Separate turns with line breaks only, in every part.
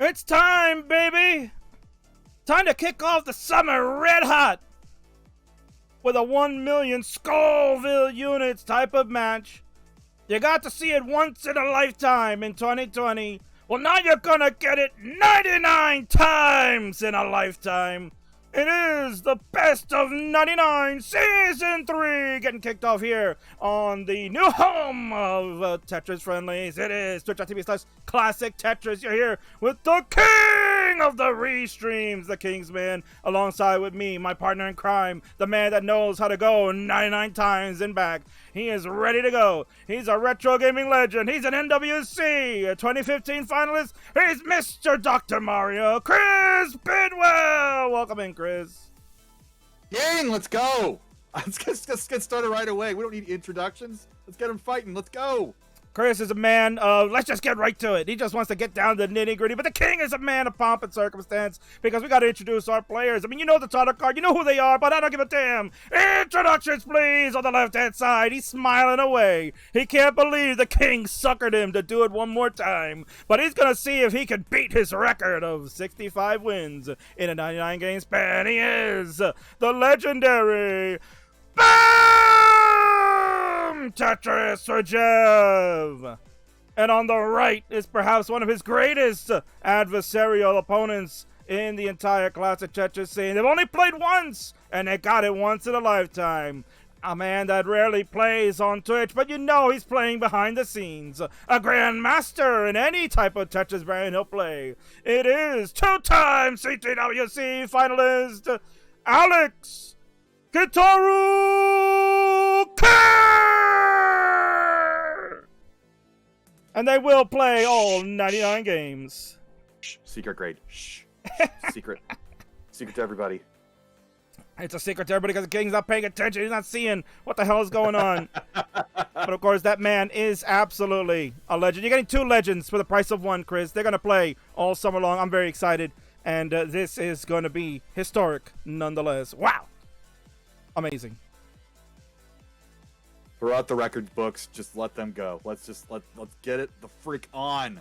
It's time, baby! Time to kick off the summer red hot with a 1 million Scoville units type of match. You got to see it once in a lifetime in 2020. Well, now you're gonna get it 99 times in a lifetime. It is the Best of 99 Season 3 getting kicked off here on the new home of Tetris Friendlies. It is twitch.tv/Classic Tetris. You're here with the king of the restreams, the Kingsman, alongside with me, my partner in crime, the man that knows how to go 99 times and back. He is ready to go. He's a retro gaming legend. He's an NWC 2015 finalist. He's Mr. Dr. Mario, Chris Bidwell. Welcome in, Chris.
Gang, let's go. Let's get started right away. We don't need introductions. Let's get him fighting. Let's go.
Chris is a man of, let's just get right to it. He just wants to get down to the nitty-gritty. But the king is a man of pomp and circumstance because we got to introduce our players. I mean, you know the title card. You know who they are, but I don't give a damn. Introductions, please, on the left-hand side. He's smiling away. He can't believe the king suckered him to do it one more time. But he's going to see if he can beat his record of 65 wins in a 99-game span. He is the legendary Tetris Rajev. And on the right is perhaps one of his greatest adversarial opponents in the entire Classic Tetris scene. They've only played once, and they got it once in a lifetime. A man that rarely plays on Twitch, but you know he's playing behind the scenes. A grandmaster in any type of Tetris variant he'll play. It is two-time CTWC finalist, Alex Kitaru Kerr! And they will play all 99 games.
Shh, secret grade. Shh. Secret. Secret to everybody.
It's a secret to everybody because the king's not paying attention. He's not seeing what the hell is going on. But of course, that man is absolutely a legend. You're getting two legends for the price of one, Chris. They're going to play all summer long. I'm very excited. And this is going to be historic nonetheless. Wow. Amazing.
Throw out the record books. Just let them go. Let's get it the freak on.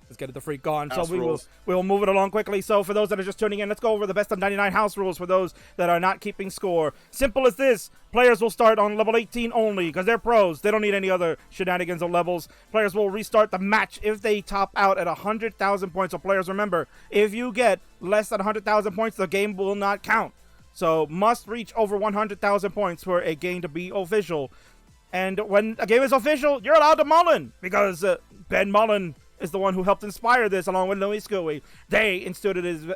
Let's get it the freak on.
House
So we
rules.
will move it along quickly. So for those that are just tuning in, let's go over the best of 99 house rules for those that are not keeping score. Simple as this. Players will start on level 18 only because they're pros. They don't need any other shenanigans or levels. Players will restart the match if they top out at 100,000 points. So players, remember, if you get less than 100,000 points, the game will not count. So must reach over 100,000 points for a game to be official. And when a game is official, you're allowed to Mullen because Ben Mullen is the one who helped inspire this along with Louis Scooey. They instituted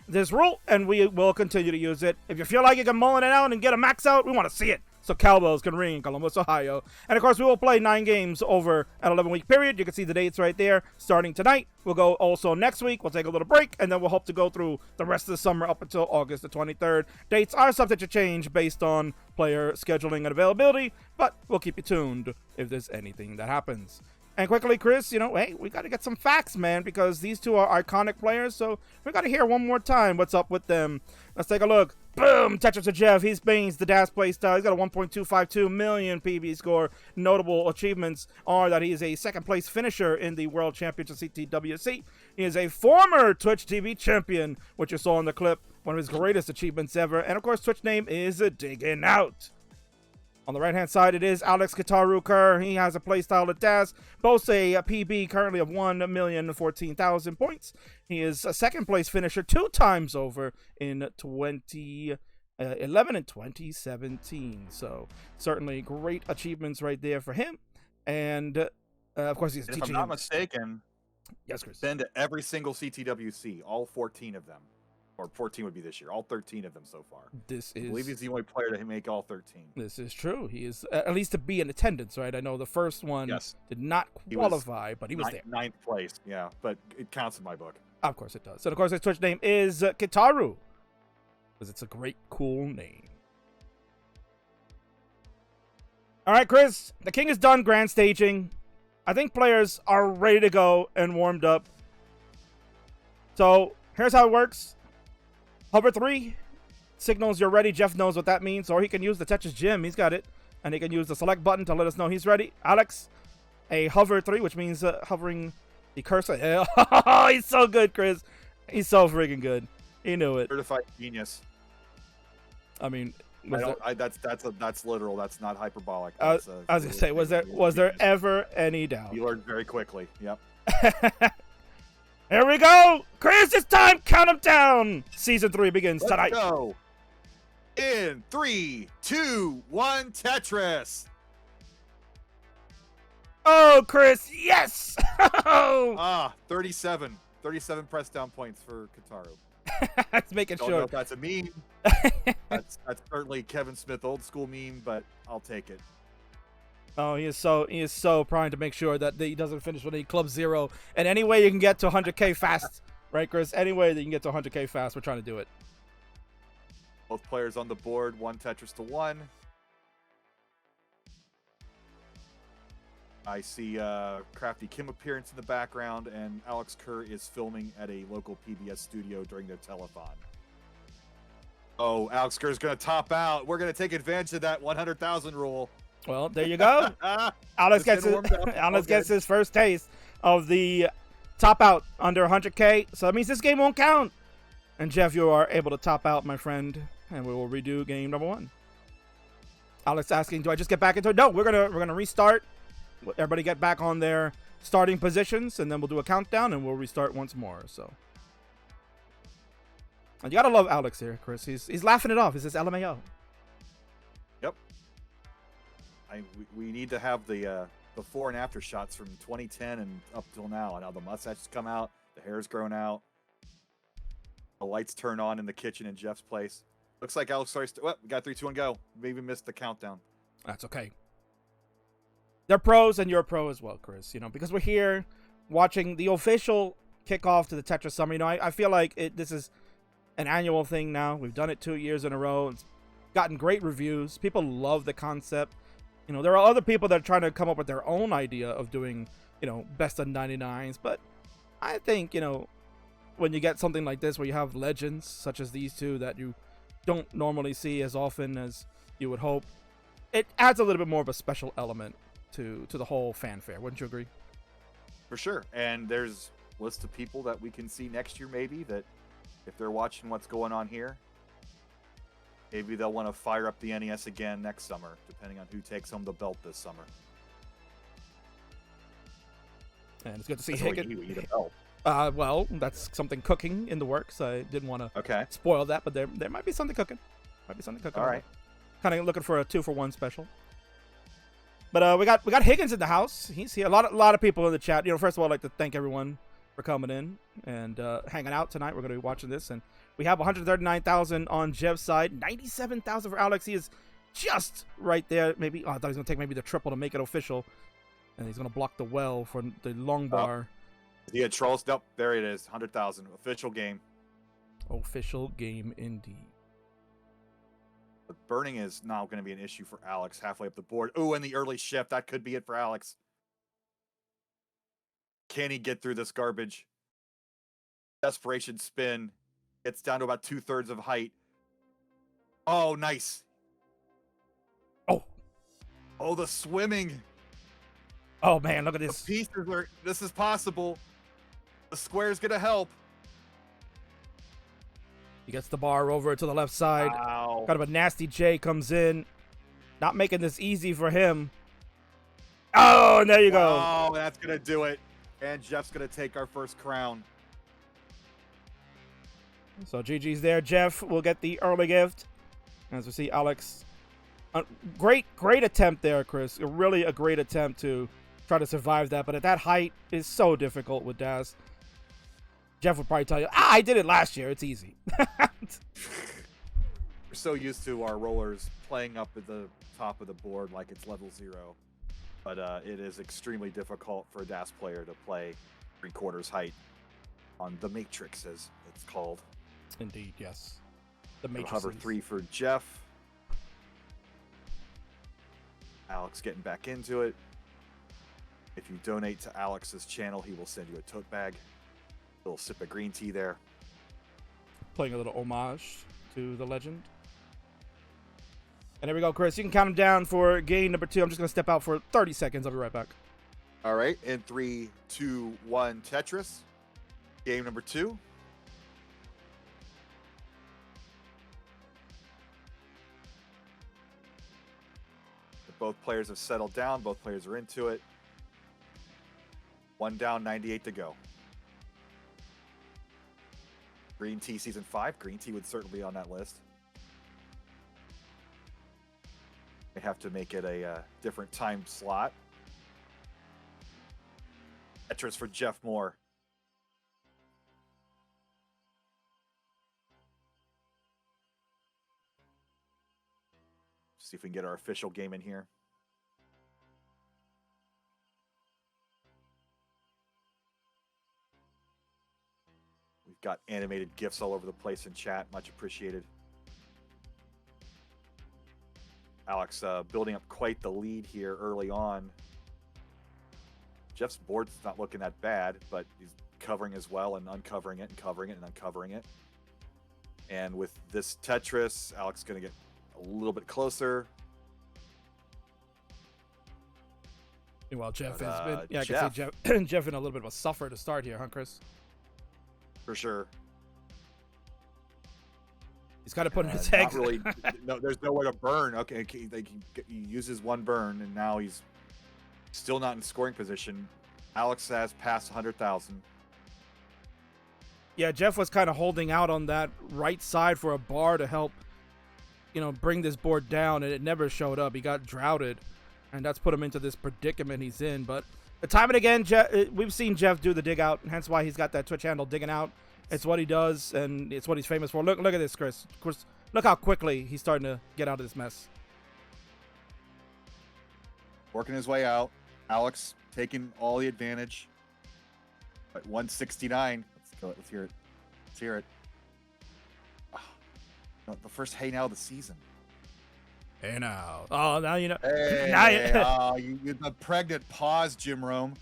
this rule, and we will continue to use it. If you feel like you can Mullen it out and get a max out, we want to see it. So cowbells can ring in Columbus, Ohio. And of course, we will play 9 games over an 11-week period. You can see the dates right there. Starting tonight, we'll go also next week. We'll take a little break, and then we'll hope to go through the rest of the summer up until August the 23rd. Dates are subject to change based on player scheduling and availability, but we'll keep you tuned if there's anything that happens. And quickly, Chris, hey, we got to get some facts, man, because these two are iconic players, so we got to hear one more time what's up with them. Let's take a look. Boom! Tetris Rajev. He's Baines, the DAS playstyle. He's got a 1.252 million PB score. Notable achievements are that he is a second-place finisher in the World Championship CTWC. He is a former Twitch TV champion, which you saw in the clip, one of his greatest achievements ever. And, of course, Twitch name is Digging Out. On the right-hand side, it is Alex Kitaru Kerr. He has a playstyle at DAS, boasts a PB currently of 1,014,000 points. He is a second-place finisher 2 times over in 2011 and 2017. So certainly great achievements right there for him. And, of course, he's teaching.
If I'm not mistaken,
yes, Chris.
been to every single CTWC, all 14 of them. Or 14 would be this year. All 13 of them so far. I believe he's the only player to make all 13.
This is true. He is, at least to be in attendance, right? I know the first one did not qualify, but he was there.
9th place, yeah. But it counts in my book.
Of course it does. So, of course, his Twitch name is Kitaru. Because it's a great, cool name. All right, Chris. The king is done grand staging. I think players are ready to go and warmed up. So, here's how it works. Hover 3 signals you're ready. Jeff knows what that means, or he can use the Tetris Gym. He's got it. And he can use the select button to let us know he's ready. Alex, a hover 3, which means hovering He cursed like hell. Oh, he's so good, Chris. He's so freaking good. He knew it.
Certified genius.
I mean,
that's literal. That's not hyperbolic.
I was gonna say, was there ever any doubt?
You learned very quickly. Yep.
Here we go, Chris. It's time. Count them down. Season 3 begins tonight.
Let's go. In 3, 2, 1, Tetris.
Oh, Chris, yes!
37 press down points for Kitaru.
Let's make it
Don't
sure.
know if that's a meme. that's certainly Kevin Smith old school meme, but I'll take it.
Oh, he is so primed to make sure that he doesn't finish with a club 0. And any way you can get to 100K fast, right, Chris? Any way that you can get to 100K fast, we're trying to do it.
Both players on the board, 1 Tetris to 1. I see Crafty Kim appearance in the background, and Alex Kerr is filming at a local PBS studio during their telethon. Oh, Alex Kerr is going to top out. We're going to take advantage of that 100,000 rule.
Well, there you go. Alex gets his first taste of the top out under 100K. So that means this game won't count. And Jeff, you are able to top out, my friend, and we will redo game number 1. Alex asking, do I just get back into it? No, we're gonna restart. Everybody get back on their starting positions, and then we'll do a countdown, and we'll restart once more. So, and you gotta love Alex here, Chris. He's laughing it off. He says LMAO.
Yep. We need to have the before and after shots from 2010 and up till now. And how the mustaches come out, the hair's grown out, the lights turn on in the kitchen in Jeff's place. Looks like Alex starts. Well, we got 3, 2, 1, go. Maybe missed the countdown.
That's okay. They're pros, and you're a pro as well, Chris. You know, because we're here watching the official kickoff to the Tetris Summer. You know, I feel like this is an annual thing now. We've done it 2 years in a row. It's gotten great reviews. People love the concept. You know, there are other people that are trying to come up with their own idea of doing, you know, best of 99s. But I think, you know, when you get something like this where you have legends such as these two that you don't normally see as often as you would hope, it adds a little bit more of a special element to the whole fanfare. Wouldn't you agree?
For sure. And there's a list of people that we can see next year maybe that if they're watching what's going on here, maybe they'll want to fire up the NES again next summer, depending on who takes home the belt this summer.
And it's good to see
Higgins. You eat a belt.
Well, that's something cooking in the works. I didn't want to spoil that, but there might be something cooking. All right. Kind of looking for a 2-for-1 special. But we got Higgins in the house. He's here. A lot of people in the chat. You know, first of all, I'd like to thank everyone for coming in and hanging out tonight. We're going to be watching this, and we have 139,000 on Jeff's side, 97,000 for Alex. He is just right there. Maybe I thought he was going to take maybe the triple to make it official, and he's going to block the well for the long bar.
He had trolls. Nope, there it is. 100,000 official game.
Official game indeed.
But burning is now going to be an issue for Alex halfway up the board. Ooh, and the early shift. That could be it for Alex. Can he get through this garbage? Desperation spin. Gets down to about 2/3 of height. Oh, nice. Oh, the swimming.
Oh, man, look at this.
The pieces are, this is possible. The square's going to help.
He gets the bar over to the left side.
Wow.
Kind of a nasty J comes in. Not making this easy for him. Oh, and there you go.
Oh, that's going to do it. And Jeff's going to take our first crown.
So GG's there. Jeff will get the early gift. As we see Alex. Great attempt there, Chris. Really a great attempt to try to survive that. But at that height, it's so difficult with Daz. Jeff would probably tell you, I did it last year. It's easy.
We're so used to our rollers playing up at the top of the board like it's level 0. But it is extremely difficult for a DAS player to play 3/4 height on the Matrix, as it's called.
Indeed, yes. The Matrix.
Hover 3 for Jeff. Alex getting back into it. If you donate to Alex's channel, he will send you a tote bag. A little sip of green tea there.
Playing a little homage to the legend. And there we go, Chris. You can count him down for game number 2. I'm just going to step out for 30 seconds. I'll be right back.
All right, in 3, 2, 1, Tetris. Game number 2. Both players have settled down. Both players are into it. 1 down, 98 to go. Green Tea Season 5. Green Tea would certainly be on that list. They have to make it a different time slot. Tetris for Jeff Moore. See if we can get our official game in here. We've got animated GIFs all over the place in chat. Much appreciated. Alex building up quite the lead here early on. Jeff's board's not looking that bad, but he's covering as well and uncovering it and covering it and uncovering it. And with this Tetris, Alex is going to get a little bit closer.
Well, Jeff
But,
has been, yeah, I
Jeff.
can see Jeff, Jeff in a little bit of a suffer to start here, huh, Chris?
For sure.
He's got to put in his
Not
eggs.
really. No, there's nowhere to burn. Okay, he uses 1 burn, and now he's still not in scoring position. Alex has passed 100,000.
Yeah, Jeff was kind of holding out on that right side for a bar to help, bring this board down, and it never showed up. He got droughted, and that's put him into this predicament he's in. But time and again, we've seen Jeff do the dig out, hence why he's got that Twitch handle, digging out. It's what he does, and it's what he's famous for. Look at this, Chris. Of course, look how quickly he's starting to get out of this mess.
Working his way out. Alex taking all the advantage. At 169. Let's go. Let's hear it. Let's hear it. Oh, the first hey now of the season.
Hey now. Oh, now you know.
Hey,
Now
you the pregnant pause, Jim Rome.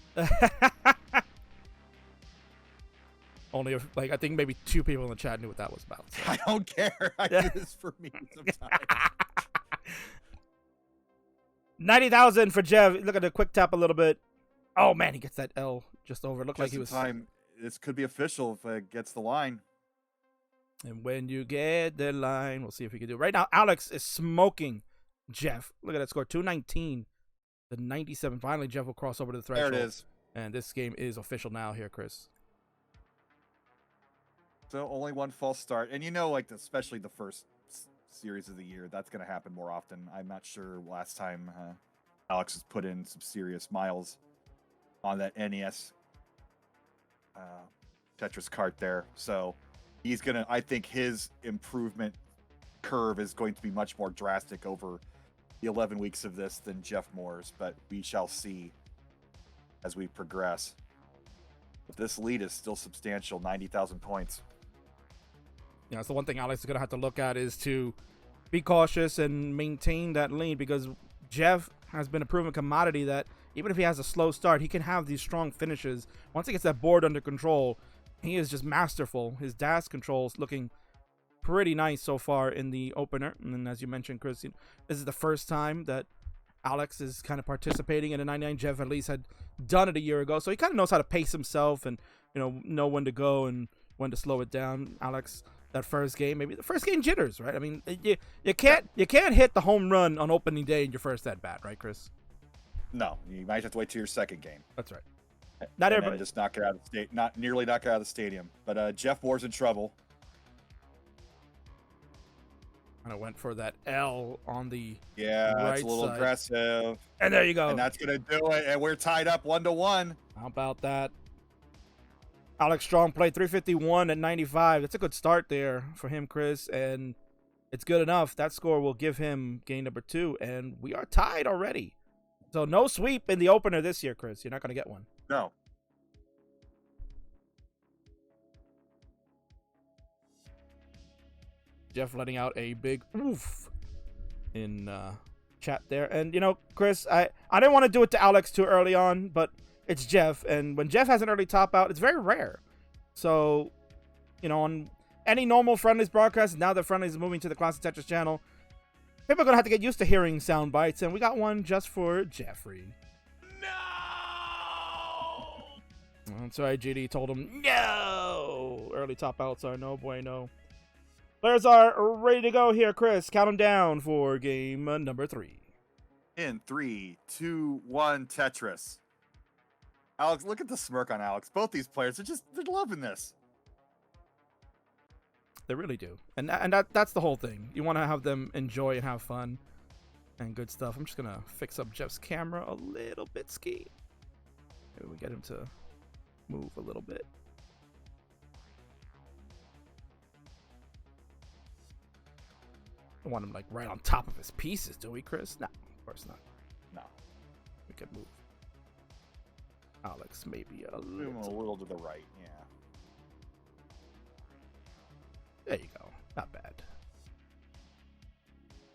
Only if, I think maybe 2 people in the chat knew what that was about. So.
I don't care. I do this for me sometimes.
90,000 for Jeff. Look at the quick tap a little bit. Oh man, he gets that L just over. It looked like he was.
Time. This could be official if it gets the line.
And when you get the line, we'll see if we can do it. Right now, Alex is smoking Jeff. Look at that score, 219 to 97. Finally, Jeff will cross over to the threshold.
There it is.
And this game is official now here, Chris.
So only 1 false start. And especially the first series of the year, that's going to happen more often. I'm not sure last time Alex has put in some serious miles on that NES Tetris cart there. So he's going to, I think his improvement curve is going to be much more drastic over the 11 weeks of this than Jeff Moore's, but we shall see as we progress. But this lead is still substantial, 90,000 points.
Yeah, that's the one thing Alex is going to have to look at, is to be cautious and maintain that lead, because Jeff has been a proven commodity that even if he has a slow start, he can have these strong finishes. Once he gets that board under control, he is just masterful. His dash controls looking pretty nice so far in the opener. And then, as you mentioned, Chris, this is the first time that Alex is kind of participating in a 99. Jeff at least had done it a year ago, so he kind of knows how to pace himself and know when to go and when to slow it down. Alex, that first game, maybe the first game jitters, right? I mean, you can't hit the home run on opening day in your first at bat, right, Chris?
No, you might have to wait till your second game.
That's right. Not
and
everybody.
just knock it out of the state, not nearly knock it out of the stadium. But Jeff Moore's in trouble.
Kind of went for that L on the
Yeah,
right
that's a little
side.
aggressive.
And there you go.
And that's gonna do it. And we're tied up 1-1.
How about that? Alex Strong played 351 at 95. That's a good start there for him, Chris, and it's good enough. That score will give him game number 2, and we are tied already. So no sweep in the opener this year, Chris. You're not going to get one.
No.
Jeff letting out a big oof in chat there. And, Chris, I didn't want to do it to Alex too early on, but it's Jeff. And when Jeff has an early top out, it's very rare. So, on any normal Friendlies broadcast, now that Friendlies is moving to the Classic Tetris channel, people are going to have to get used to hearing sound bites. And we got one just for Jeffrey.
No!
That's right, GD told him, no! Early top outs are no bueno. Players are ready to go here, Chris. Count them down for game number 3.
In 3, 2, 1, Tetris. Alex, look at the smirk on Alex. Both these players they're loving this.
They really do. And that's the whole thing. You want to have them enjoy and have fun and good stuff. I'm just going to fix up Jeff's camera a little bit, Ski. Maybe we get him to move a little bit. Don't want him like right on top of his pieces, do we, Chris? No, of course not.
No.
We could move Alex maybe a
Move him a little to the right, yeah.
There you go. Not bad.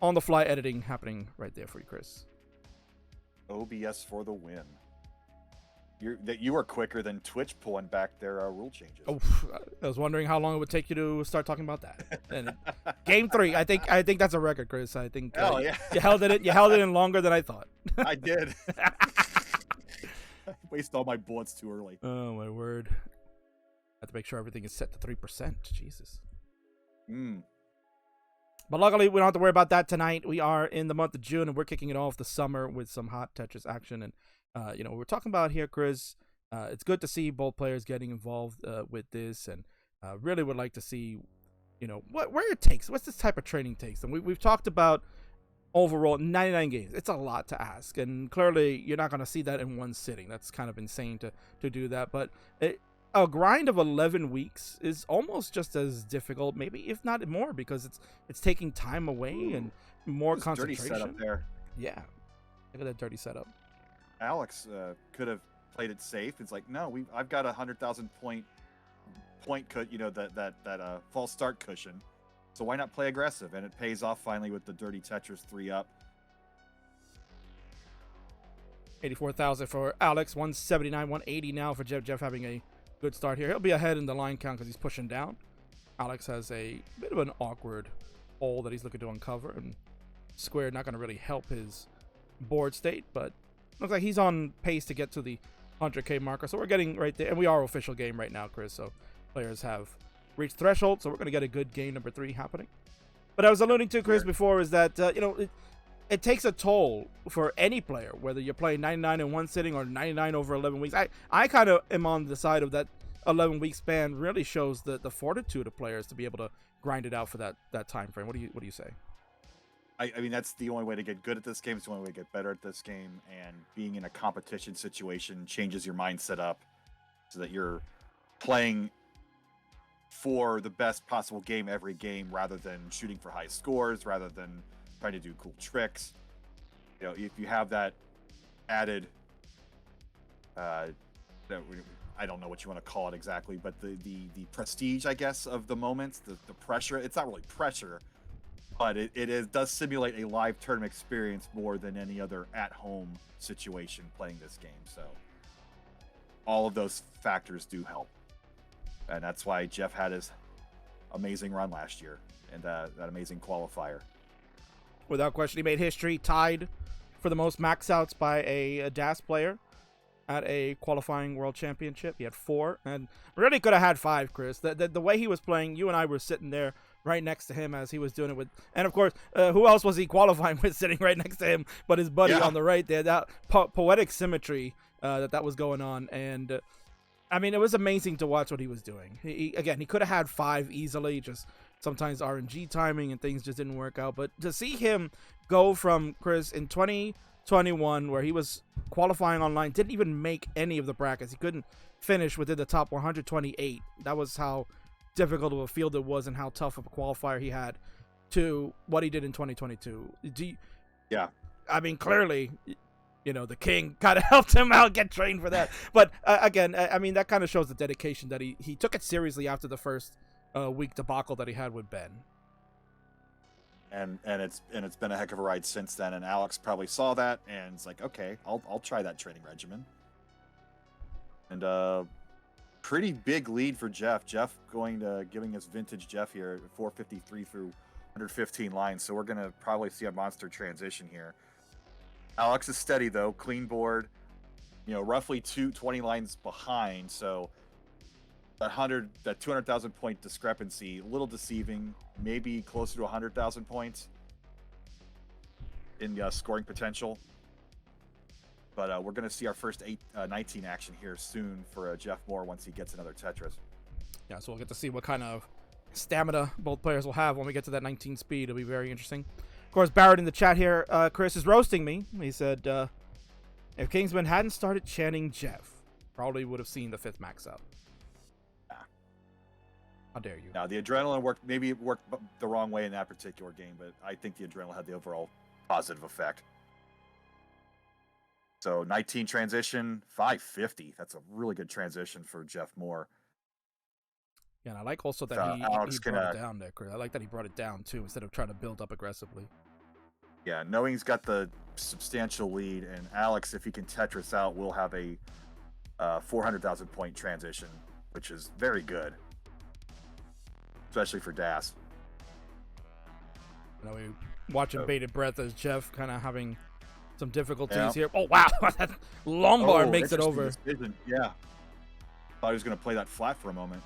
On the fly editing happening right there for you, Chris.
OBS for the win. You are quicker than Twitch pulling back their rule changes.
Oh, I was wondering how long it would take you to start talking about that. And game 3, I think that's a record, Chris. I think
yeah.
you held it in longer than I thought.
I did. I wasted all my bullets too early.
Oh my word! I have to make sure everything is set to 3%. Jesus. But luckily, we don't have to worry about that tonight. We are in the month of June, and we're kicking it off the summer with some hot Tetris action. And we're talking about here, Chris. It's good to see both players getting involved with this, and really would like to see, where it takes. What's this type of training takes? And we've talked about overall 99 games. It's a lot to ask, and clearly you're not going to see that in one sitting. That's kind of insane to do that. But a grind of 11 weeks is almost just as difficult, maybe if not more, because it's taking time away and more concentration.
Dirty setup there.
Yeah, look at that dirty setup.
Alex could have played it safe. It's like, no, I've got 100,000 point that false start cushion. So why not play aggressive? And it pays off finally with the dirty Tetris 3-up.
84,000 for Alex, 179, 180 now for Jeff. Jeff having a good start here. He'll be ahead in the line count because he's pushing down. Alex has a bit of an awkward hole that he's looking to uncover, and square not going to really help his board state, but looks like he's on pace to get to the 100K marker. So we're getting right there, and we are official game right now, Chris. So players have reached threshold, so we're going to get a good game number 3 happening. But I was alluding to, Chris, before is that it takes a toll for any player, whether you're playing 99 in one sitting or 99 over 11 weeks. I kind of am on the side of that 11-week span really shows the fortitude of players to be able to grind it out for that time frame. What do you say?
I mean, that's the only way to get good at this game. It's the only way to get better at this game. And being in a competition situation changes your mindset up so that you're playing for the best possible game every game rather than shooting for high scores, rather than trying to do cool tricks. If you have that added, I don't know what you want to call it exactly, but the prestige, I guess, of the moments, the pressure. It's not really pressure, but it does simulate a live tournament experience more than any other at-home situation playing this game. So all of those factors do help. And that's why Jeff had his amazing run last year and that amazing qualifier.
Without question, he made history, tied for the most max outs by a DAS player at a qualifying world championship. He had 4 and really could have had 5, Chris. The way he was playing, you and I were sitting there right next to him as he was doing it with, and of course, who else was he qualifying with sitting right next to him but his buddy on the right there? That poetic symmetry that was going on, and I mean, it was amazing to watch what he was doing. He could have had 5 easily, just sometimes RNG timing and things just didn't work out. But to see him go from, Chris, in 2021, where he was qualifying online, didn't even make any of the brackets. He couldn't finish within the top 128. That was how difficult of a field it was and how tough of a qualifier he had, to what he did in 2022.
Yeah.
I mean, clearly, the king kind of helped him out get trained for that. But again, I mean, that kind of shows the dedication that he took it seriously after the first week debacle that he had with Ben.
And it's been a heck of a ride since then. And Alex probably saw that and it's like, okay, I'll try that training regimen. And pretty big lead for Jeff. Jeff giving us vintage Jeff here, 453 through 115 lines. So we're gonna probably see a monster transition here. Alex is steady though, clean board, roughly 20 lines behind. So that 200,000 point discrepancy, a little deceiving, maybe closer to 100,000 points in scoring potential. But we're going to see our first 19 action here soon for Jeff Moore once he gets another Tetris.
Yeah, so we'll get to see what kind of stamina both players will have when we get to that 19 speed. It'll be very interesting. Of course, Barrett in the chat here, Chris is roasting me. He said, if Kingsman hadn't started chanting Jeff, probably would have seen the 5th max out.
Nah.
How dare you?
Now, the adrenaline worked the wrong way in that particular game, but I think the adrenaline had the overall positive effect. So 19 transition, 550. That's a really good transition for Jeff Moore.
Yeah, and I like also that he brought it down there, Chris. I like that he brought it down, too, instead of trying to build up aggressively.
Yeah, knowing he's got the substantial lead, and Alex, if he can Tetris out, will have a 400,000 point transition, which is very good, especially for Das.
You know, we watching bated breath as Jeff kind of having some difficulties here. Oh, wow. That Lombard makes it over.
Decision. Yeah. Thought he was going to play that flat for a moment.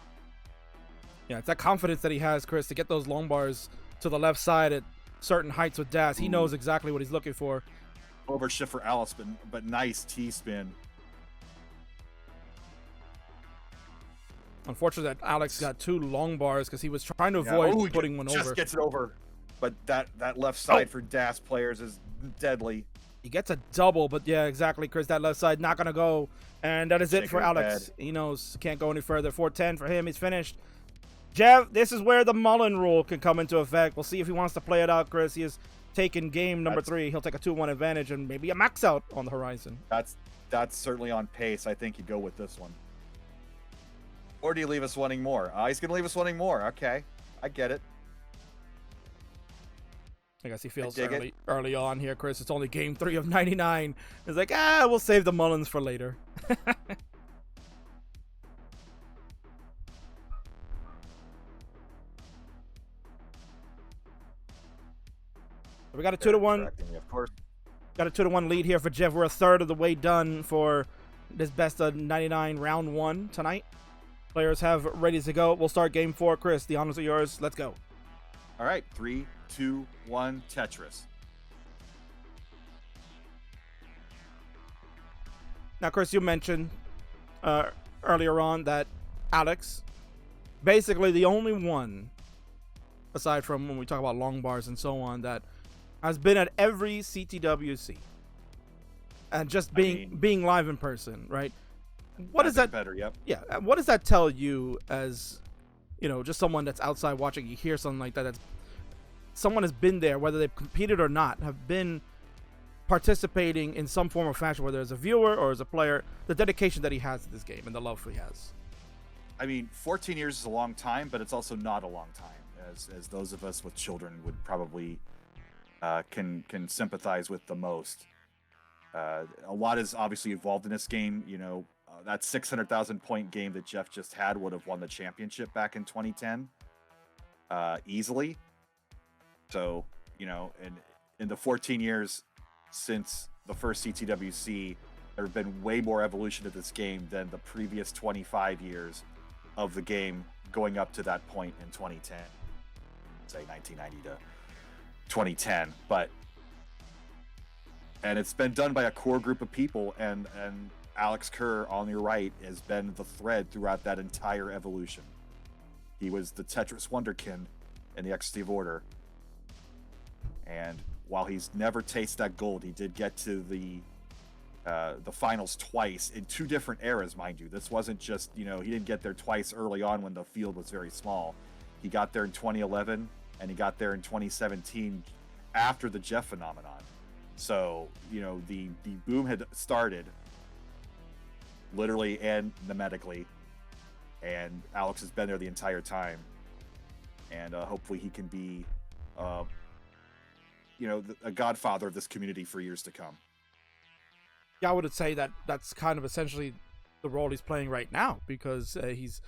Yeah, it's that confidence that he has, Chris, to get those long bars to the left side at certain heights with Das. He knows exactly what he's looking for.
Overshift for Alice, but nice T-spin.
Unfortunately, that Alex got 2 long bars because he was trying to avoid putting one over.
Just gets it over. But that left side for Das players is deadly.
He gets a double, but yeah, exactly, Chris. That left side not going to go. And that is it for Alex. He knows can't go any further. 410 for him. He's finished. Jeff, this is where the Mullen rule can come into effect. We'll see if he wants to play it out, Chris. He has taken game number 3. He'll take a 2-1 advantage and maybe a max out on the horizon.
That's certainly on pace. I think you go with this one. Or do you leave us wanting more? He's going to leave us wanting more. Okay. I get it.
I guess he feels early on here, Chris. It's only game 3 of 99. It's like, we'll save the Mullins for later. We got a 2-1.
Of course.
Got a 2-1 lead here for Jeff. We're a third of the way done for this best of 99 round 1 tonight. Players have ready to go. We'll start game 4. Chris, the honors are yours. Let's go.
All right. 3, 2, 1, Tetris.
Now, Chris, you mentioned earlier on that Alex, basically the only one, aside from when we talk about long bars and so on, that has been at every CTWC and just being live in person, right? What is that?
Better, yep.
Yeah. What does that tell you as, just someone that's outside watching? You hear something like that. That's someone has been there, whether they've competed or not, have been participating in some form or fashion, whether as a viewer or as a player. The dedication that he has to this game and the love he has.
I mean, 14 years is a long time, but it's also not a long time, as those of us with children would probably can sympathize with the most. A lot is obviously evolved in this game. That 600,000 point game that Jeff just had would have won the championship back in 2010 easily. So, in the 14 years since the first CTWC, there have been way more evolution to this game than the previous 25 years of the game going up to that point in 2010, say 1990 to 2010. And it's been done by a core group of people, and Alex Kerr on your right has been the thread throughout that entire evolution. He was the Tetris Wonderkind in the Executive Order, and while he's never tasted that gold, he did get to the finals twice in 2 different eras, mind you. This wasn't just, he didn't get there twice early on when the field was very small. He got there in 2011 and he got there in 2017 after the Jeff phenomenon. So, the boom had started literally and numetically, and Alex has been there the entire time. And hopefully he can be, a godfather of this community for years to come.
Yeah, I would say that that's kind of essentially the role he's playing right now, because he's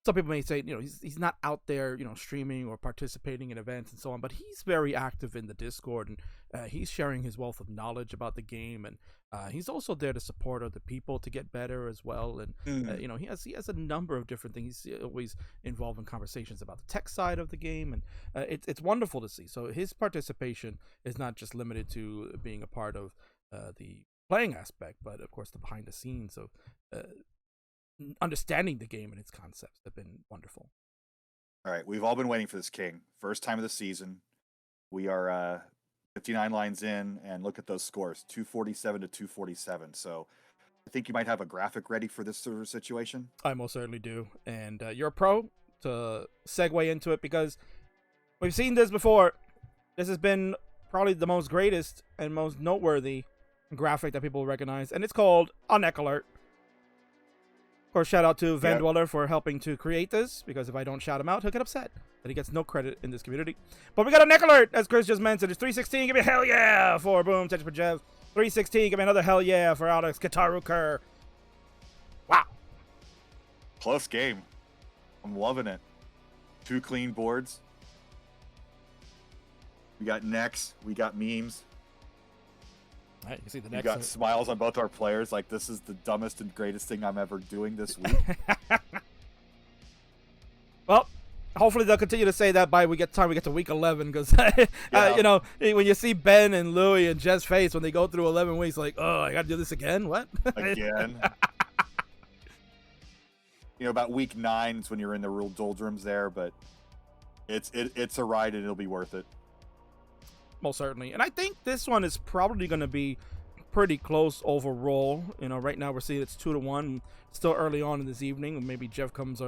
some people may say, he's not out there, streaming or participating in events and so on, but he's very active in the Discord, and he's sharing his wealth of knowledge about the game, and he's also there to support other people to get better as well. And he has a number of different things. He's always involved in conversations about the tech side of the game, and it's wonderful to see. So his participation is not just limited to being a part of the playing aspect, but of course the behind the scenes of understanding the game and its concepts have been wonderful.
All right, we've all been waiting for this king. First time of the season. We are 59 lines in, and look at those scores, 247 to 247. So I think you might have a graphic ready for this sort of situation.
I most certainly do. And you're a pro to segue into it, because we've seen this before. This has been probably the most greatest and most noteworthy graphic that people recognize, and it's called a neck alert. Of course, shout out to Van Dweller for helping to create this, because if I don't shout him out, he'll get upset that he gets no credit in this community. But we got a neck alert, as Chris just mentioned. It's 316. Give me a hell yeah for Boom, Tetris for Jev. 316. Give me another hell yeah for Alex, Kitaru, Kerr. Wow.
Close game. I'm loving it. 2 clean boards. We got necks. We got memes.
All right, you see the
We
next.
got smiles on both our players. Like, this is the dumbest and greatest thing I'm ever doing this week.
Well, hopefully they'll continue to say that by we get to week 11, because when you see Ben and Louie and Jess face when they go through 11 weeks, like, oh, I got to do this again. What?
Again. About week 9 is when you're in the real doldrums there, but it's a ride and it'll be worth it.
Most certainly. And I think this one is probably going to be pretty close overall. Right now we're seeing it's 2-1. Still early on in this evening. Maybe Jeff does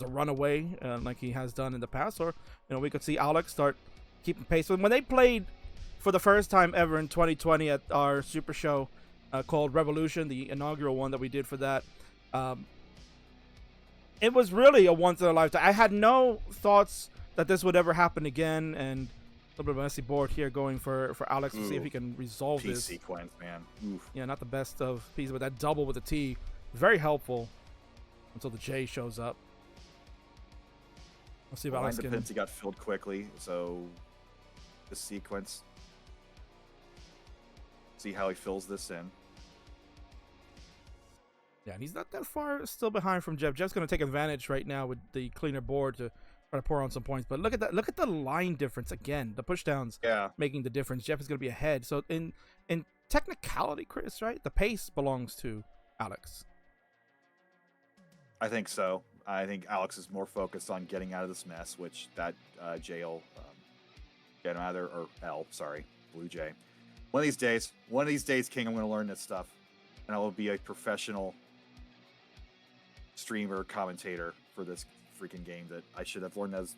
a runaway like he has done in the past. Or, we could see Alex start keeping pace. When they played for the first time ever in 2020 at our super show called Revolution, the inaugural one that we did for that, it was really a once in a lifetime. I had no thoughts that this would ever happen again, and a little bit of a messy board here going for Alex to see if he can resolve
P
this.
sequence, man. Oof.
Yeah, not the best of pieces, but that double with the T, very helpful until the J shows up. Let's see if Alex can.
He got filled quickly, so the sequence. See how he fills this in.
Yeah, and he's not that far still behind from Jeff. Jeff's going to take advantage right now with the cleaner board to try to pour on some points. But look at that. Look at the line difference again. The pushdowns making the difference. Jeff is going to be ahead. So in technicality, Chris, right? The pace belongs to Alex.
I think so. I think Alex is more focused on getting out of this mess, which that jail, get him out of there, or L, sorry, Blue Jay. One of these days, King, I'm going to learn this stuff, and I will be a professional streamer commentator for this freaking game that I should have learned those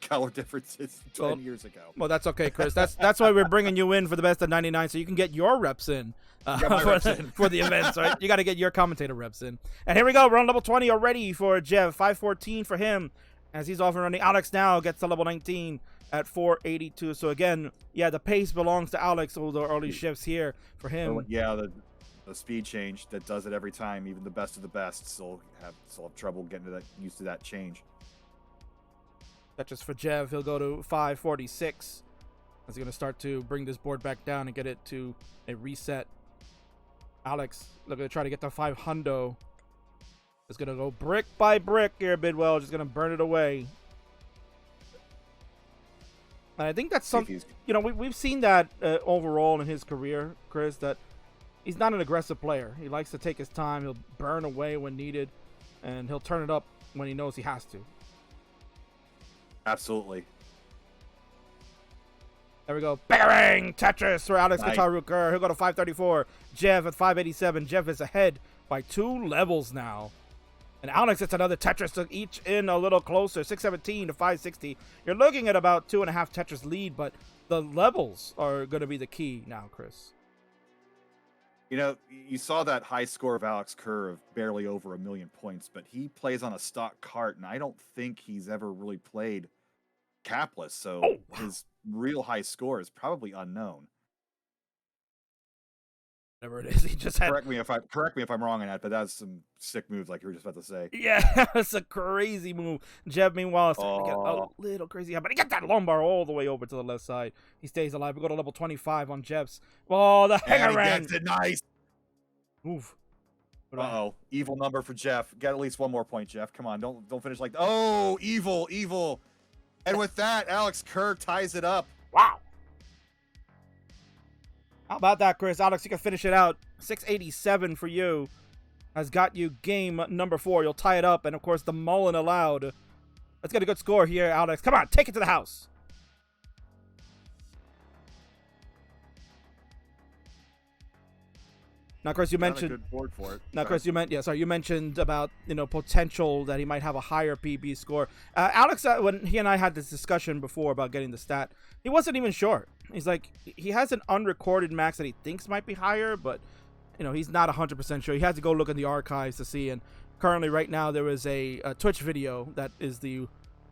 color differences 10 years ago.
Well, that's okay, Chris. That's why we're bringing you in for the best of 99, so you can get your reps in, for the events, right? You got to get your commentator reps in. And here we go. We're on level 20 already for Jev. 514 for him as he's off and running. Alex now gets to level 19 at 482. So again, the pace belongs to Alex. All the early shifts here for him.
Yeah, the speed change that does it every time. Even the best of the best still have trouble getting used to that change.
That's just for Jev. He'll go to 546 as he's going to start to bring this board back down and get it to a reset. Alex looking to try to get to 500. It's going to go brick by brick here, Bidwell. Just going to burn it away. And I think that's something, we've seen that overall in his career, Chris, that he's not an aggressive player. He likes to take his time. He'll burn away when needed, and he'll turn it up when he knows he has to.
Absolutely.
There we go. Bang! Tetris for Alex Kitaru Kerr. He'll go to 534. Jeff at 587. Jeff is ahead by 2 levels now. And Alex gets another Tetris to each in a little closer. 617 to 560. You're looking at about 2.5 Tetris lead, but the levels are going to be the key now, Chris.
You saw that high score of Alex Kerr of barely over 1 million points, but he plays on a stock cart, and I don't think he's ever really played capless, so his real high score is probably unknown.
whatever it is. He just had.
Correct me if I'm wrong on that, but that's some sick moves, like you were just about to say.
Yeah, it's a crazy move. Jeff, meanwhile, is starting to get a little crazy, but he got that lumbar all the way over to the left side. He stays alive. We go to level 25 on Jeff's. Oh, the hanger ran.
Gets it nice.
Move.
Uh-oh. Evil number for Jeff. Get at least one more point, Jeff. Come on. Don't finish like... Oh, evil. And with that, Alex Kerr ties it up.
Wow. How about that, Chris? Alex, you can finish it out. 687 for you has got you game number 4. You'll tie it up. And, of course, the Mullen allowed. Let's get a good score here, Alex. Come on, take it to the house. Now, Chris, you mentioned.
A good board for it.
Now, Chris, you mentioned about potential that he might have a higher PB score. Alex, when he and I had this discussion before about getting the stat, he wasn't even sure. He's like, he has an unrecorded max that he thinks might be higher, but he's not 100% sure. He has to go look in the archives to see. And currently, right now, there is a Twitch video that is the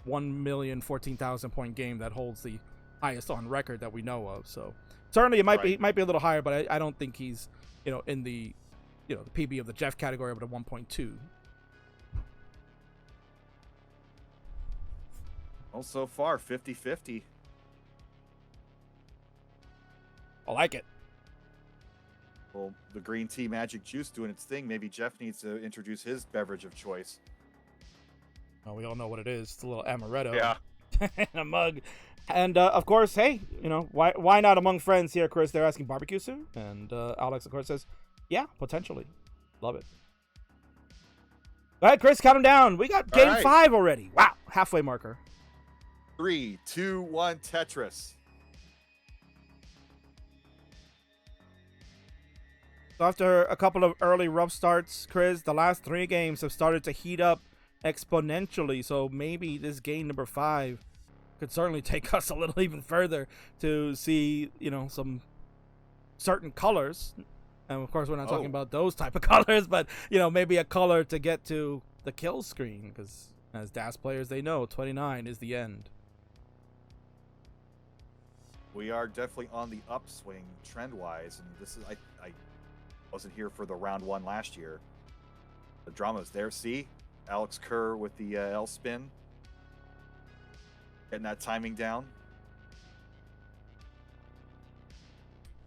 1,014,000 point game that holds the highest on record that we know of. So certainly, it might be a little higher, but I don't think he's in the the PB of the Jeff category with a 1.2.
Well, so far 50-50.
I like it.
Well, the green tea magic juice doing its thing. Maybe Jeff needs to introduce his beverage of choice.
Well, we all know what it is. It's a little amaretto.
Yeah.
In a mug. And, of course, hey, why not among friends here, Chris? They're asking barbecue soon? And Alex, of course, says, yeah, potentially. Love it. All right, Chris, count them down. We got game 5 already. Wow, halfway marker.
3, 2, 1, Tetris.
So after a couple of early rough starts, Chris, the last 3 games have started to heat up exponentially. So maybe this game number 5 could certainly take us a little even further to see, some certain colors. And of course, we're not talking about those type of colors, but, maybe a color to get to the kill screen. Because as DAS players, they know 29 is the end.
We are definitely on the upswing trend-wise. And this is, I wasn't here for the round 1 last year. The drama's there. See? Alex Kerr with the L spin. Getting that timing down.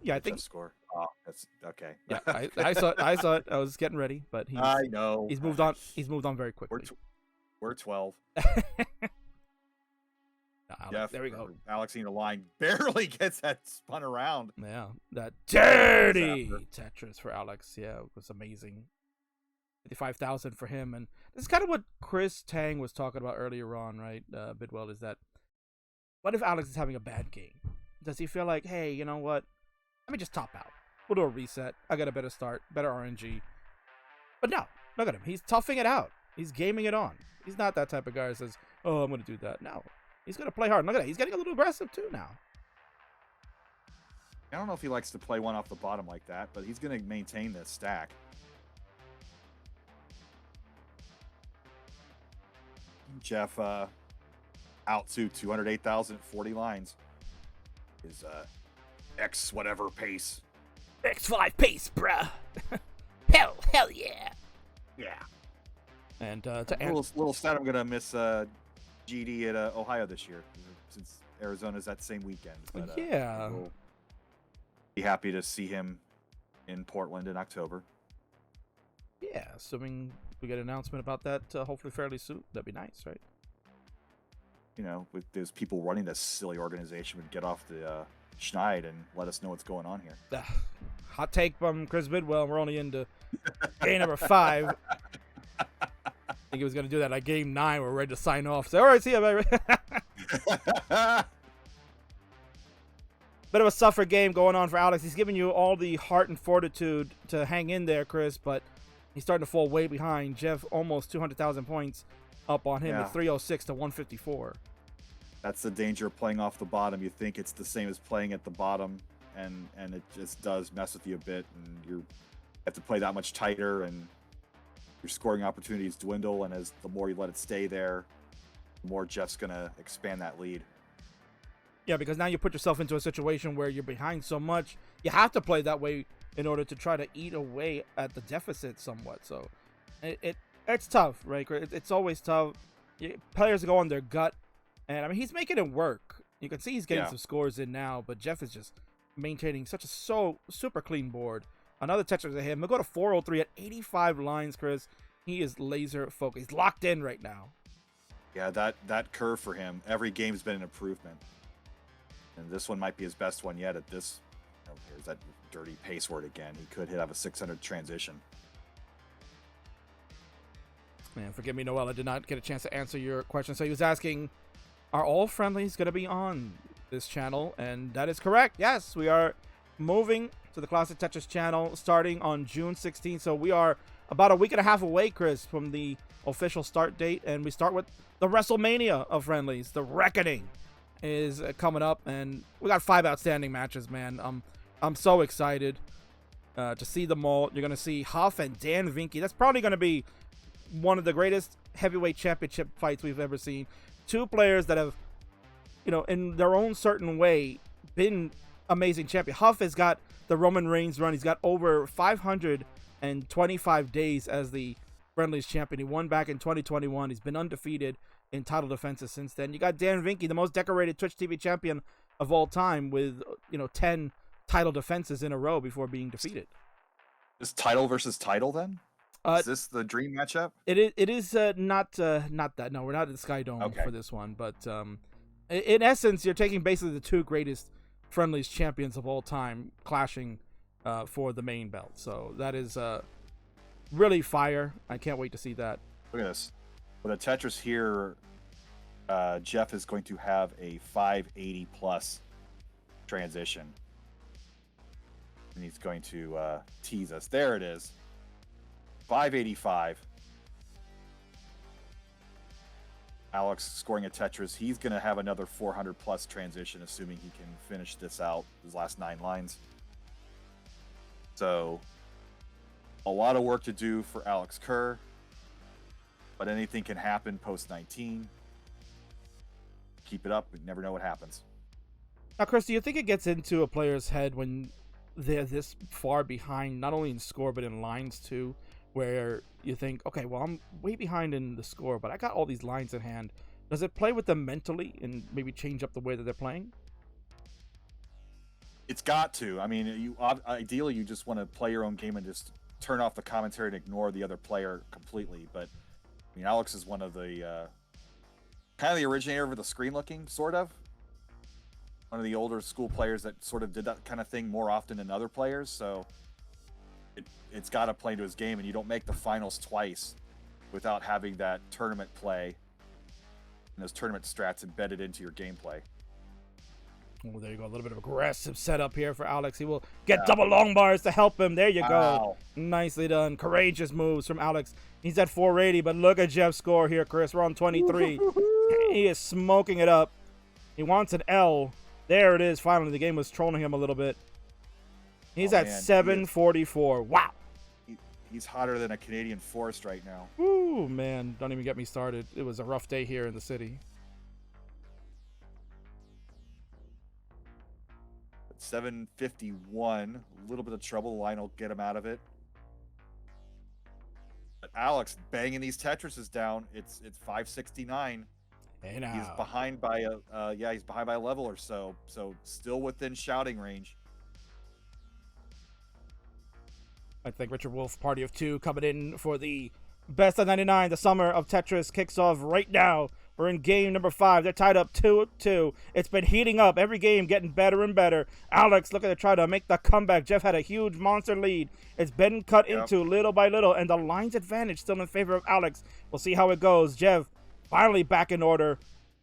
Yeah, I think
score. Oh, that's okay.
Yeah, I saw it. I was getting ready, but
I know
he's moved on. He's moved on very quickly.
We're 12.
Alex, there we go.
Alex in the line barely gets that spun around.
Yeah, that dirty Tetris for Alex. Yeah, it was amazing. 55,000 for him, and this is kind of what Chris Tang was talking about earlier on, right? Bidwell, is that what if Alex is having a bad game? Does he feel like, hey, you know what? Let me just top out. We'll do a reset. I got a better start, better RNG. But no, look at him. He's toughing it out. He's gaming it on. He's not that type of guy who says, oh, I'm going to do that. No, he's going to play hard. Look at that. He's getting a little aggressive too now.
I don't know if he likes to play one off the bottom like that, but he's going to maintain this stack. Jeff out to 208,000 at 40 lines. His X whatever pace.
X5 pace, bruh. hell yeah.
Yeah.
And
little stat, I'm gonna miss GD at Ohio this year since Arizona's that same weekend. But,
yeah.
We'll be happy to see him in Portland in October.
Yeah, assuming we get an announcement about that hopefully fairly soon. That'd be nice, right?
With those people running this silly organization would get off the schneid and let us know what's going on here.
Hot take from Chris Bidwell. We're only into game number 5. I think he was going to do that like game 9. We're ready to sign off. So, all right, see ya, baby. Bit of a suffer game going on for Alex. He's giving you all the heart and fortitude to hang in there, Chris, but he's starting to fall way behind. Jeff almost 200,000 points up on him at 306 to 154.
That's the danger of playing off the bottom. You think it's the same as playing at the bottom, and it just does mess with you a bit, and you have to play that much tighter, and your scoring opportunities dwindle, and as the more you let it stay there, the more Jeff's going to expand that lead.
Yeah, because now you put yourself into a situation where you're behind so much, you have to play that way in order to try to eat away at the deficit somewhat. So it's tough, right? It's always tough. Players go on their gut, and I mean he's making it work. You can see he's getting some scores in now, but Jeff is just maintaining such a super clean board. Another Tetris at him. He'll go to 403 at 85 lines, Chris. He is laser focused. He's locked in right now.
Yeah, that curve for him, every game's been an improvement. And this one might be his best one yet at this. Here's that dirty pace word again. He could have a 600 transition.
Man, forgive me, Noel. I did not get a chance to answer your question. So he was asking, are all friendlies going to be on this channel? And that is correct. Yes, we are moving to the Classic Tetris channel starting on June 16th. So we are about a week and a half away, Chris, from the official start date. And we start with the WrestleMania of friendlies. The Reckoning is coming up. And we got 5 outstanding matches, man. I'm so excited to see them all. You're going to see Huff and Dan Vinky. That's probably going to be one of the greatest heavyweight championship fights we've ever seen. 2 players that have, in their own certain way, been amazing champion. Huff has got the Roman Reigns run. He's got over 525 days as the friendlies champion. He won back in 2021. He's been undefeated in title defenses since then. You got Dan Vinky, the most decorated Twitch TV champion of all time, with 10 title defenses in a row before being defeated.
Is title versus title then? Is this the dream matchup?
It is not that. No, we're not at the Sky Dome for this one. But in essence, you're taking basically the 2 greatest friendlies champions of all time clashing for the main belt. So that is really fire. I can't wait to see that.
Look at this. With a Tetris here, Jeff is going to have a 580 plus transition. And he's going to tease us. There it is. 585. Alex scoring a Tetris. He's going to have another 400 plus transition, assuming he can finish this out, his last 9 lines. So, a lot of work to do for Alex Kerr, but anything can happen post 19. Keep it up. We never know what happens.
Now, Chris, do you think it gets into a player's head when they're this far behind, not only in score, but in lines too, where you think, okay, well, I'm way behind in the score, but I got all these lines in hand. Does it play with them mentally and maybe change up the way that they're playing?
It's got to. I mean, ideally you just want to play your own game and just turn off the commentary and ignore the other player completely. But I mean, Alex is one of the kind of the originator of the screen looking, sort of. One of the older school players that sort of did that kind of thing more often than other players. So it's got to play into his game, and you don't make the finals twice without having that tournament play and those tournament strats embedded into your gameplay.
Oh, there you go. A little bit of aggressive setup here for Alex. He will get double long bars to help him. There you go. Nicely done. Courageous moves from Alex. He's at 480, but look at Jeff's score here, Chris. We're on 23. He is smoking it up. He wants an L. There it is. Finally, the game was trolling him a little bit. He's at 744. Wow.
He's hotter than a Canadian forest right now.
Ooh, man. Don't even get me started. It was a rough day here in the city.
751. A little bit of trouble. The line will get him out of it. But Alex banging these Tetrises down. It's 569.
Hey now.
He's behind by he's behind by a level or so. So still within shouting range.
I think Richard Wolf, Party of 2, coming in for the best of 99. The summer of Tetris kicks off right now. We're in game number 5. They're tied up 2-2. It's been heating up. Every game getting better and better. Alex looking to try to make the comeback. Jeff had a huge monster lead. It's been cut into little by little, and the line's advantage still in favor of Alex. We'll see how it goes. Jeff finally back in order.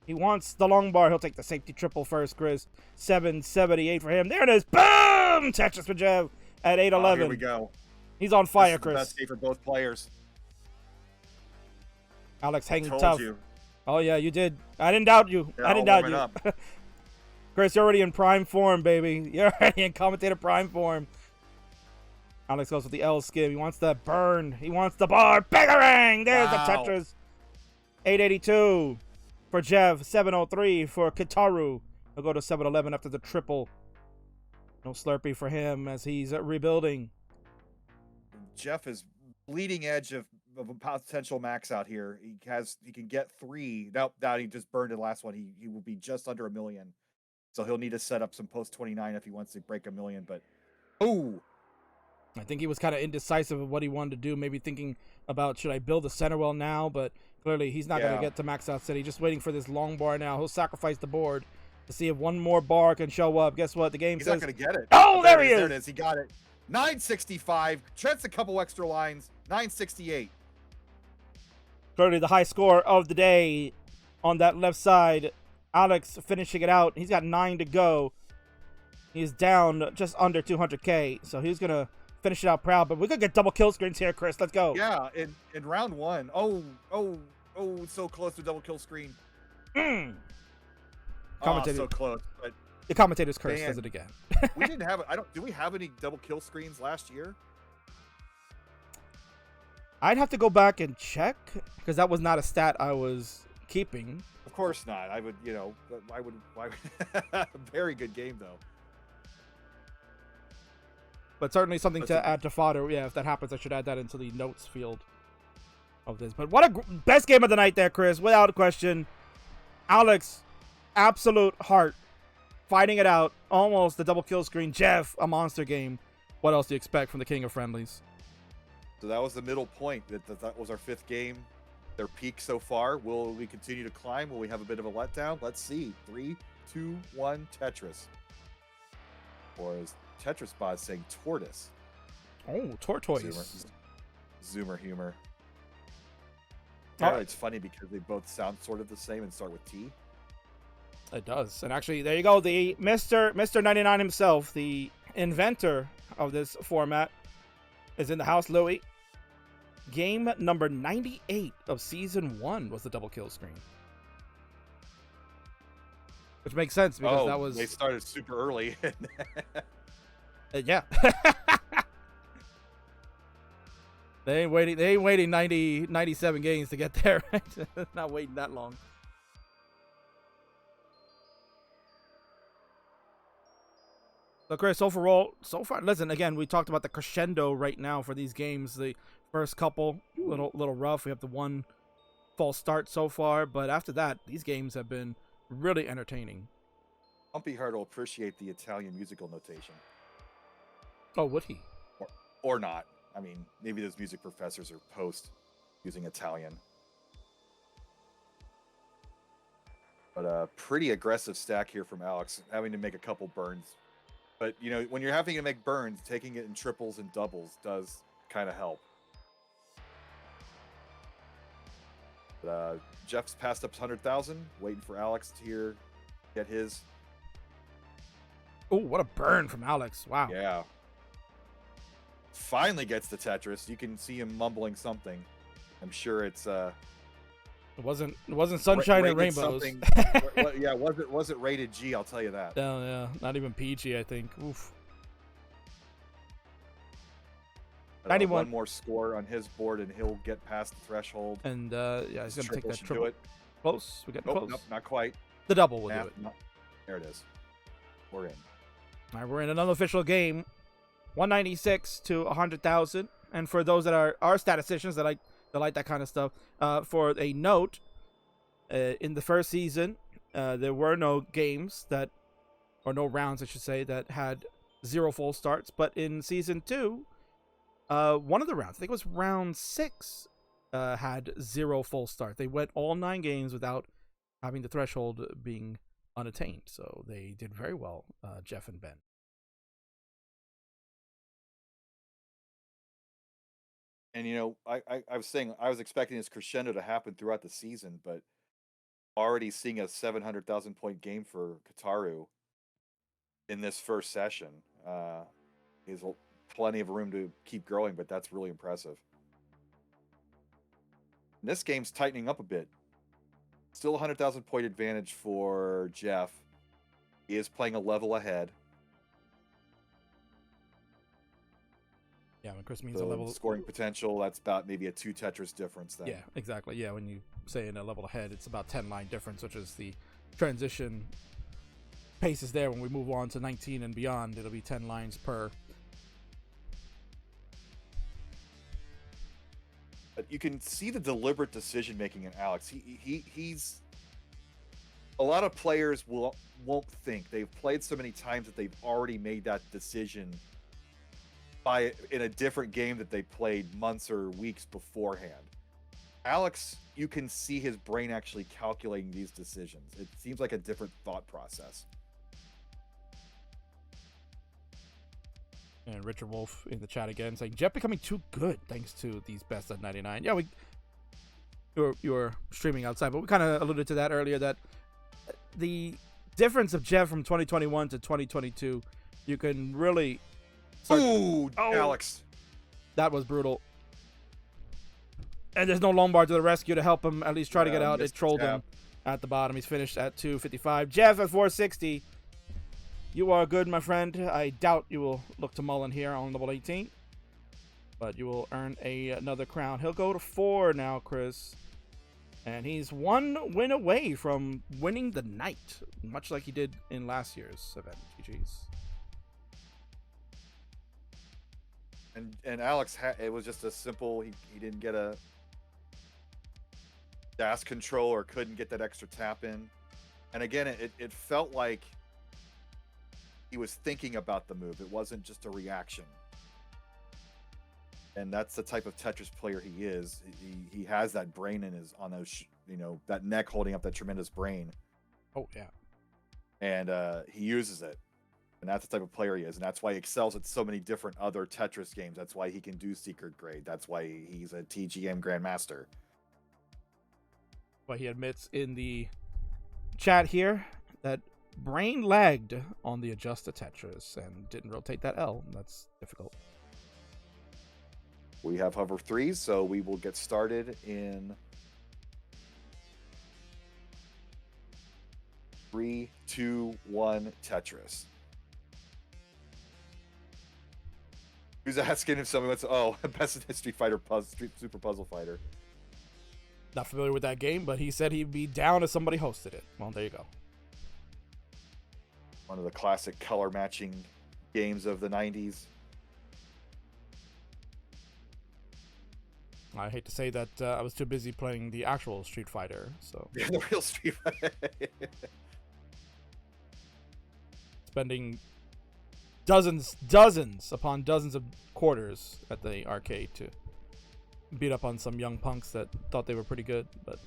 He wants the long bar. He'll take the safety triple first, Chris. 778 for him. There it is. Boom! Tetris for Jeff at 811.
Here we go.
He's on fire,
This is
Chris.
the best day for both players.
Alex hanging
Told
tough.
you.
Oh, yeah, you did. I didn't doubt you.
They're
I didn't
all
doubt
warming
you. Chris, you're already in prime form, baby. You're already in commentator prime form. Alex goes with the L skim. He wants the burn. He wants the bar. Bangarang! There's the Tetris. 882 for Jeff. 703 for Kitaru. He'll go to 711 after the triple. No Slurpee for him as he's rebuilding.
Jeff is bleeding edge of a potential max out here. He can get 3. Nope, he just burned the last one. He will be just under 1 million. So he'll need to set up some post 29 if he wants to break 1 million. But
I think he was kind of indecisive of what he wanted to do. Maybe thinking about, should I build a center well now? But clearly he's not going to get to max out city. Just waiting for this long bar now. He'll sacrifice the board to see if one more bar can show up. Guess what? The game says
he's not going to get it.
Oh, there he is.
There it is. He got it. 965. Trent's a couple extra lines. 968.
Clearly the high score of the day on that left side. Alex finishing it out. He's got 9 to go. He's down just under 200K. So he's going to finish it out proud. But we could get double kill screens here, Chris. Let's go.
Yeah, in round 1. So close to double kill screen. So close. But
the commentator's curse does it again.
We didn't have it. Do we have any double kill screens last year?
I'd have to go back and check because that was not a stat I was keeping.
Of course not. I would, why would very good game though.
But certainly something to add to fodder. Yeah, if that happens, I should add that into the notes field of this. But what a best game of the night there, Chris, without a question. Alex, absolute heart, fighting it out, almost the double kill screen. Jeff, a monster game. What else do you expect from the king of friendlies?
So that was the middle point. That was our 5th game. Their peak so far. Will we continue to climb? Will we have a bit of a letdown? Let's see. 3, 2, 1, Tetris. Or as Tetris Bot is saying, tortoise.
Oh, tortoise.
Zoomer humor.
Oh.
It's funny because they both sound sort of the same and start with T.
It does. And actually, there you go. The Mr. 99 himself, the inventor of this format, is in the house, Louis. Game number 98 of season 1 was the double kill screen. Which makes sense because that was...
They started super early.
Yeah. They ain't waiting 97 games to get there, right? Not waiting that long. So, Chris, overall, so far, listen, again, we talked about the crescendo right now for these games. The first couple, little rough. We have the one false start so far, but after that, these games have been really entertaining.
Bumpy Heart will appreciate the Italian musical notation.
Oh, would he?
Or not. I mean, maybe those music professors are post using Italian. But a pretty aggressive stack here from Alex, having to make a couple burns. But, when you're having to make burns, taking it in triples and doubles does kind of help. But, Jeff's passed up 100,000, waiting for Alex to get his.
Oh, what a burn from Alex. Wow.
Yeah. Finally gets the Tetris. You can see him mumbling something. I'm sure it's
It wasn't sunshine and rainbows.
Yeah, was it rated G? I'll tell you that.
No, yeah, not even PG. I think. Oof. 91.
One more score on his board, and he'll get past the threshold.
And yeah, he's gonna take that triple.
Do it.
Close. We're getting close.
Nope, not quite.
The double will do it.
No. There it is. We're in.
All right, we're in an unofficial game. 196 to 100,000. And for those that are statisticians that like that kind of stuff, for a note, in the first season, there were no games or no rounds, I should say, that had 0 full starts. But in season 2, one of the rounds, I think it was round 6, had 0 full start. They went all 9 games without having the threshold being unattained. So they did very well, Jeff and Ben.
And I was saying I was expecting this crescendo to happen throughout the season, but already seeing a 700,000 point game for Kitaru in this first session is plenty of room to keep growing, but that's really impressive. And this game's tightening up a bit. Still 100,000 point advantage for Jeff. He is playing a level ahead.
Yeah, when Chris means a level
scoring potential, that's about maybe a 2 Tetris difference then.
Yeah, exactly. Yeah, when you say in a level ahead, it's about 10 line difference, which is the transition pace is there when we move on to 19 and beyond. It'll be 10 lines per.
But you can see the deliberate decision making in Alex. He's a lot of players won't think. They've played so many times that they've already made that decision in a different game that they played months or weeks beforehand. Alex, you can see his brain actually calculating these decisions. It seems like a different thought process.
And Richard Wolf in the chat again saying Jeff becoming too good thanks to these best of 99. Yeah, you were streaming outside, but we kind of alluded to that earlier, that the difference of Jeff from 2021 to 2022, you can really start.
Ooh, Alex.
That was brutal. And there's no Lombard to the rescue to help him at least try to get out. It trolled him at the bottom. He's finished at 255. Jeff at 460. You are good, my friend. I doubt you will look to Mullen here on level 18. But you will earn another crown. He'll go to 4 now, Chris. And he's 1 win away from winning the night, much like he did in last year's event. GG's.
And Alex, it was just a simple, he didn't get a dash control or couldn't get that extra tap in. And again, it felt like he was thinking about the move. It wasn't just a reaction. And that's the type of Tetris player he is. He has that brain in on those, that neck holding up that tremendous brain.
Oh, yeah.
And he uses it. And that's the type of player he is. And that's why he excels at so many different other Tetris games. That's why he can do Secret Grade. That's why he's a TGM Grandmaster.
But he admits in the chat here that brain lagged on the adjusted Tetris and didn't rotate that L. That's difficult.
We have hover 3s, so we will get started in 3, 2, 1 Tetris. Who's asking if someone wants best in Street Fighter Super Puzzle Fighter?
Not familiar with that game, but he said he'd be down if somebody hosted it. Well, there you go.
One of the classic color matching games of the 90s.
I hate to say that I was too busy playing the actual Street Fighter, so
Yeah, the real Street Fighter.
spending dozens upon dozens of quarters at the arcade to beat up on some young punks that thought they were pretty good, but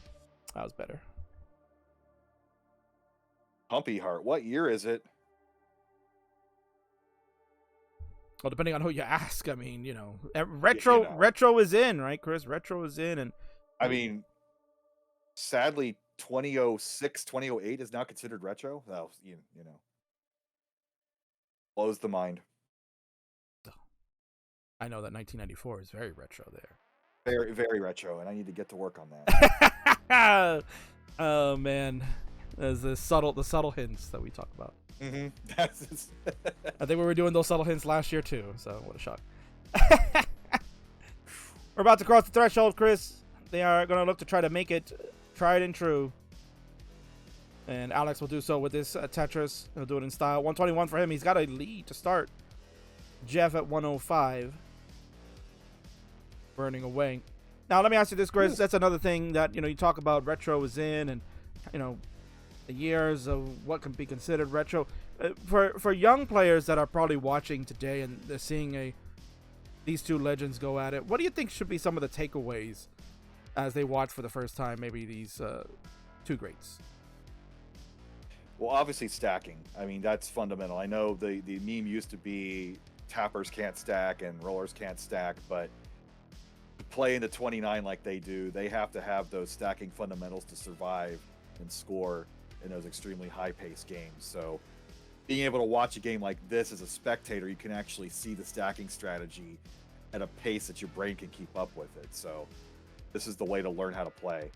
I was better.
Humpy Heart, what year is it?
Well, depending on who you ask, I mean, retro is in, right, Chris? Retro is in, and
I mean, sadly, 2006, 2008 is now considered retro. Well, blows the mind.
I know that 1994 is very retro there.
Very, very retro, and I need to get to work on
that. Oh man, there's the subtle hints that we talk about.
Mm-hmm.
I think we were doing those subtle hints last year too, so what a shock. We're about to cross the threshold, Chris. They are going to look to try to make it tried and true. And Alex will do so with this Tetris. He'll do it in style. 121 for him. He's got a lead to start. Jeff at 105. Burning away. Now, let me ask you this, Chris. That's another thing that, you talk about retro is in and, the years of what can be considered retro. For young players that are probably watching today and they're seeing these two legends go at it, what do you think should be some of the takeaways as they watch for the first time maybe these two greats?
Well, obviously stacking. I mean, that's fundamental. I know the meme used to be tappers can't stack and rollers can't stack, but to play into 29 like they do, they have to have those stacking fundamentals to survive and score in those extremely high-paced games. So being able to watch a game like this as a spectator, you can actually see the stacking strategy at a pace that your brain can keep up with it. So this is the way to learn how to play.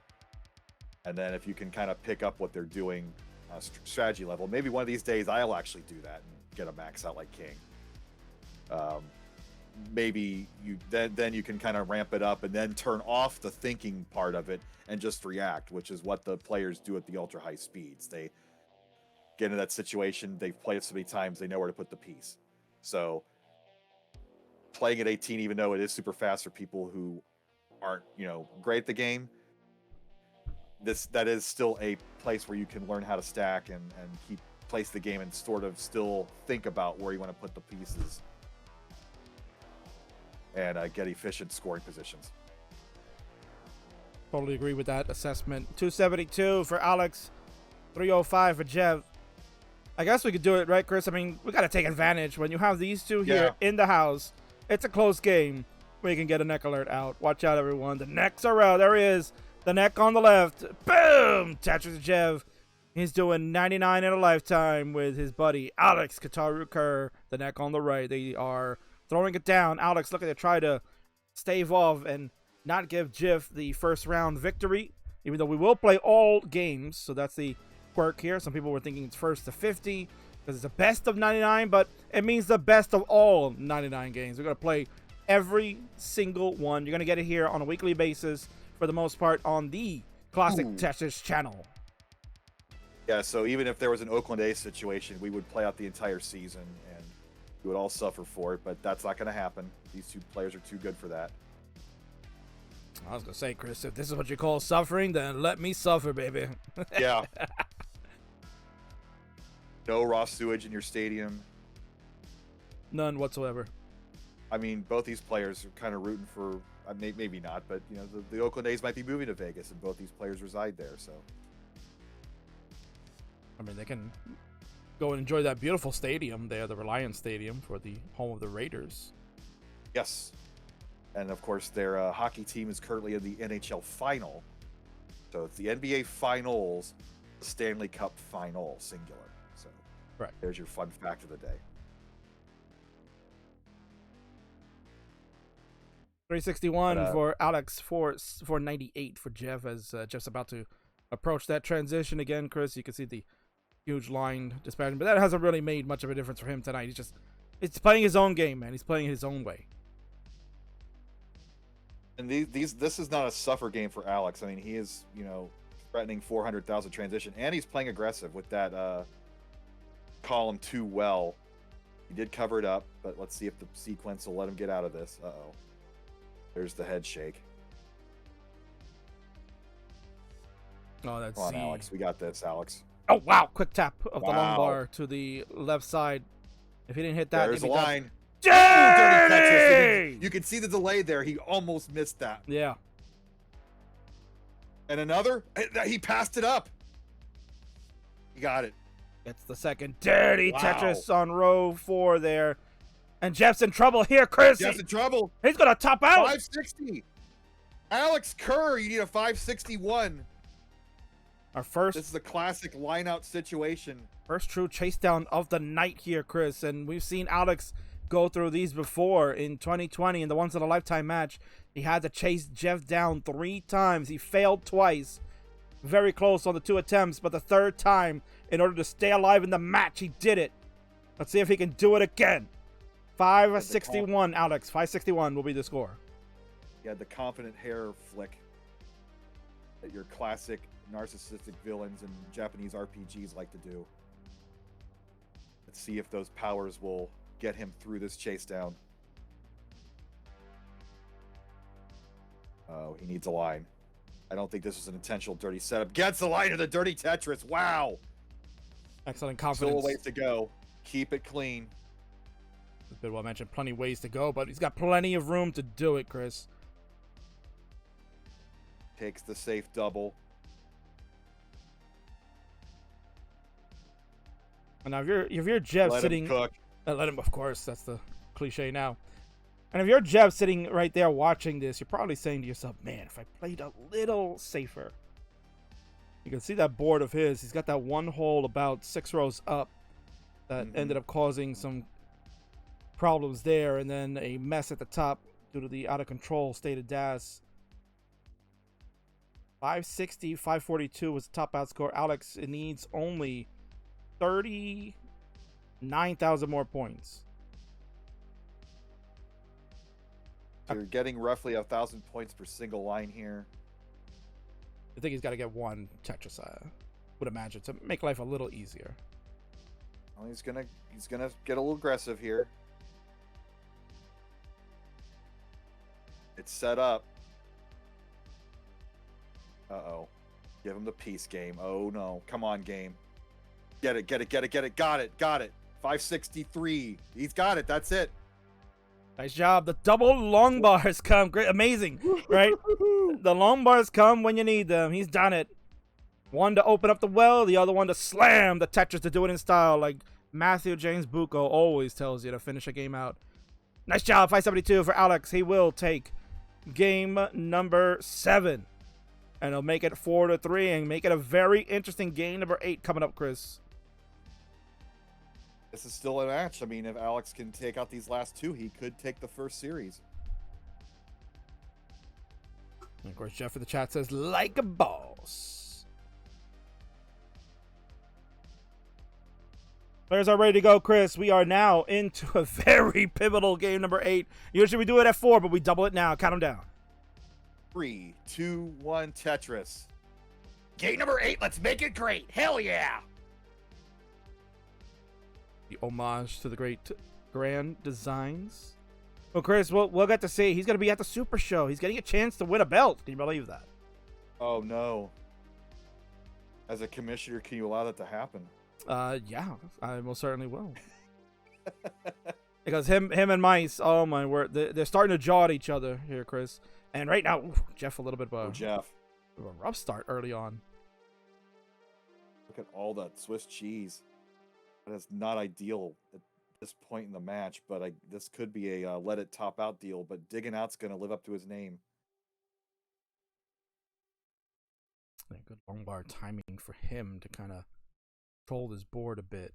And then if you can kind of pick up what they're doing strategy level, maybe one of these days I'll actually do that and get a max out like King. Maybe you then you can kind of ramp it up and then turn off the thinking part of it and just react, which is what the players do at the ultra high speeds. get into that situation. They've played it so many times, they know where to put the piece. So playing at 18, even though it is super fast for people who aren't, great at the game, that is still a place where you can learn how to stack and keep place the game and sort of still think about where you want to put the pieces and get efficient scoring positions.
Totally agree with that assessment. 272 for Alex, 305 for Jeff. I guess we could do it, right, Chris? I mean, we got to take advantage. When you have these two here in the house, it's a close game. We can get a neck alert out. Watch out, everyone. The necks are out. There he is. The neck on the left. Boom! Tetris Jev. He's doing 99 in a lifetime with his buddy Alex Kitaru Kerr. The neck on the right. They are throwing it down. Alex looking to try to stave off and not give Jeff the first round victory, even though we will play all games. So that's the quirk here. Some people were thinking it's first to 50 because it's a best of 99, but it means the best of all 99 games. We're going to play every single one. You're going to get it here on a weekly basis for the most part on the Classic Tetris channel.
Yeah, so even if there was an Oakland A's situation, we would play out the entire season and we would all suffer for it, but that's not going to happen. These two players are too good for that.
I was going to say, Chris, if this is what you call suffering, then let me suffer, baby.
Yeah. No raw sewage in your stadium.
None whatsoever.
I mean, both these players are kind of rooting for, maybe not, but the Oakland A's might be moving to Vegas, and both these players reside there. So,
I mean, they can go and enjoy that beautiful stadium there, the Reliance Stadium, for the home of the Raiders.
Yes, and of course, their hockey team is currently in the NHL final. So it's the NBA Finals, the Stanley Cup Final, singular. So,
right.
There's your fun fact of the day.
361 for Alex, 498 for Jeff, as Jeff's about to approach that transition again. Chris, you can see the huge line dispatching, but that hasn't really made much of a difference for him tonight. He's playing his own game, man. He's playing his own way.
And this is not a suffer game for Alex. I mean, he is, threatening 400,000 transition, and he's playing aggressive with that column 2 well. He did cover it up, but let's see if the sequence will let him get out of this. Uh-oh. There's the head shake.
Oh, that's
Come on, Alex. We got this, Alex.
Oh, wow. Quick tap of the long bar to the left side. If he didn't hit that,
there's the line.
Dirty
Tetris. You can see the delay there. He almost missed that.
Yeah.
And another. He passed it up. He got it.
It's the second dirty Tetris on row 4 there. And Jeff's in trouble here, Chris.
Jeff's in trouble.
He's going to top out.
560. Alex Kerr, you need a 561. This is a classic line-out situation.
First true chase down of the night here, Chris. And we've seen Alex go through these before in 2020 in the Once in a Lifetime match. He had to chase Jeff down 3 times. He failed twice. Very close on the 2 attempts, but the 3rd time, in order to stay alive in the match, he did it. Let's see if he can do it again. 561, Alex. 561 will be the score.
You had the confident hair flick that your classic narcissistic villains and Japanese RPGs like to do. Let's see if those powers will get him through this chase down. Oh, he needs a line. I don't think this was an intentional dirty setup. Gets the line of the dirty Tetris. Wow.
Excellent confidence.
Still a ways to go. Keep it clean.
A bit well mentioned, plenty of ways to go, but he's got plenty of room to do it, Chris.
Takes the safe double.
And now if you're Jeff sitting,
cook.
Let him, of course. That's the cliche now. And if you're Jeff sitting right there watching this, you're probably saying to yourself, "Man, if I played a little safer." You can see that board of his. He's got that one hole about 6 rows up that ended up causing some problems there, and then a mess at the top due to the out of control state of DAS. 560, 542 was the top out score. Alex, it needs only 39,000 more points.
So you're getting roughly 1,000 points per single line here.
I think he's got to get one Tetris, I would imagine, to make life a little easier.
Well, he's gonna get a little aggressive here. It's set up. Uh-oh. Give him the peace game. Oh no. Come on, game. Get it. Got it. 563. He's got it. That's it.
Nice job. The double long bars come. Great. Amazing. Right? The long bars come when you need them. He's done it. One to open up the well, the other one to slam the Tetris, to do it in style, like Matthew James Bucco always tells you to finish a game out. Nice job. 572 for Alex. He will take game number 7. And he'll make it 4-3 and make it a very interesting game number 8 coming up, Chris.
This is still a match. I mean, if Alex can take out these last 2, he could take the first series.
And of course, Jeff in the chat says, like a boss. Players are ready to go, Chris. We are now into a very pivotal game number 8. Usually we do it at 4, but we double it now. Count them down.
3, 2, 1, Tetris.
Game number 8, let's make it great. Hell yeah.
The homage to the great Grand Designs. Well, Chris, we'll get to see. He's going to be at the Super Show. He's getting a chance to win a belt. Can you believe that?
Oh, no. As a commissioner, can you allow that to happen?
Yeah, I most certainly will. Because him and Mice, oh my word, they're starting to jaw at each other here, Chris. And right now, Jeff, a little bit of
Jeff.
A rough start early on.
Look at all that Swiss cheese. That is not ideal at this point in the match, but this could be a let it top out deal, but Digging Out's going to live up to his name.
Yeah, good long bar timing for him to kind of control this board a bit.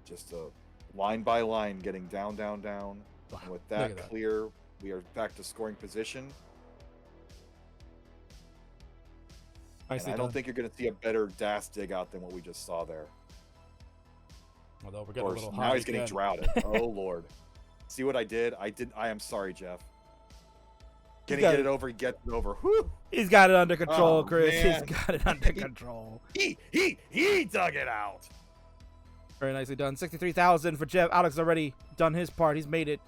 Just a line by line, getting down, down, down.
Wow,
and with that clear, we are back to scoring position. I don't think you're going to see a better DAS dig out than what we just saw there.
Although we're getting a little
now he's getting droughted. Oh Lord! See what I did? I am sorry, Jeff. Can he get it over? He gets it over. Whew.
He's got it under control, Chris.
Man.
He's got it under control.
He dug it out.
Very nicely done. 63,000 for Jeff. Alex already done his part. He's made it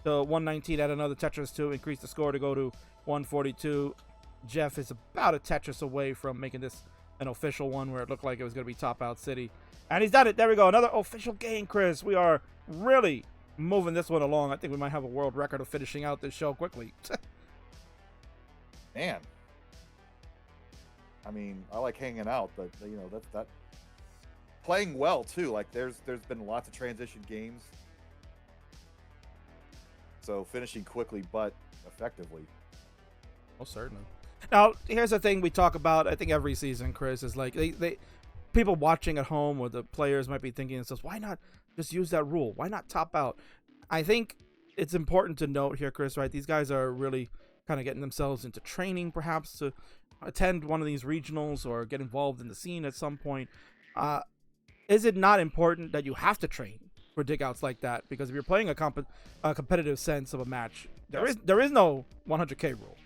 to 119 at another Tetris to increase the score to go to 142. Jeff is about a Tetris away from making this an official one where it looked like it was going to be Top Out City. And he's done it. There we go. Another official game, Chris. We are really moving this one along. I think we might have a world record of finishing out this show quickly.
Man. I mean, I like hanging out, but, you know, that playing well, too. Like, there's been lots of transition games. So, finishing quickly, but effectively.
Oh, certainly. Now, here's the thing we talk about, I think, every season, Chris, is like, people watching at home or the players might be thinking themselves, why not just use that rule? Why not top out? I think it's important to note here, Chris, right? These guys are really kind of getting themselves into training, perhaps, to attend one of these regionals or get involved in the scene at some point. Is it not important that you have to train for dig outs like that? Because if you're playing a competitive sense of a match, there is no 100K rule.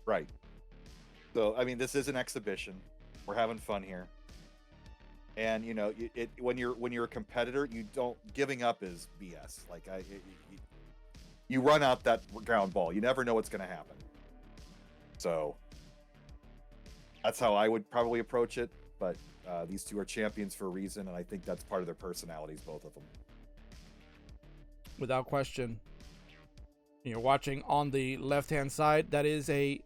Right. So, I mean, this is an exhibition. We're having fun here. And, you know, when you're a competitor, you don't, giving up is BS. Like, you run out that ground ball. You never know what's going to happen. So, that's how I would probably approach it. But these two are champions for a reason, and I think that's part of their personalities, both of them.
Without question. You're watching on the left-hand side. That is a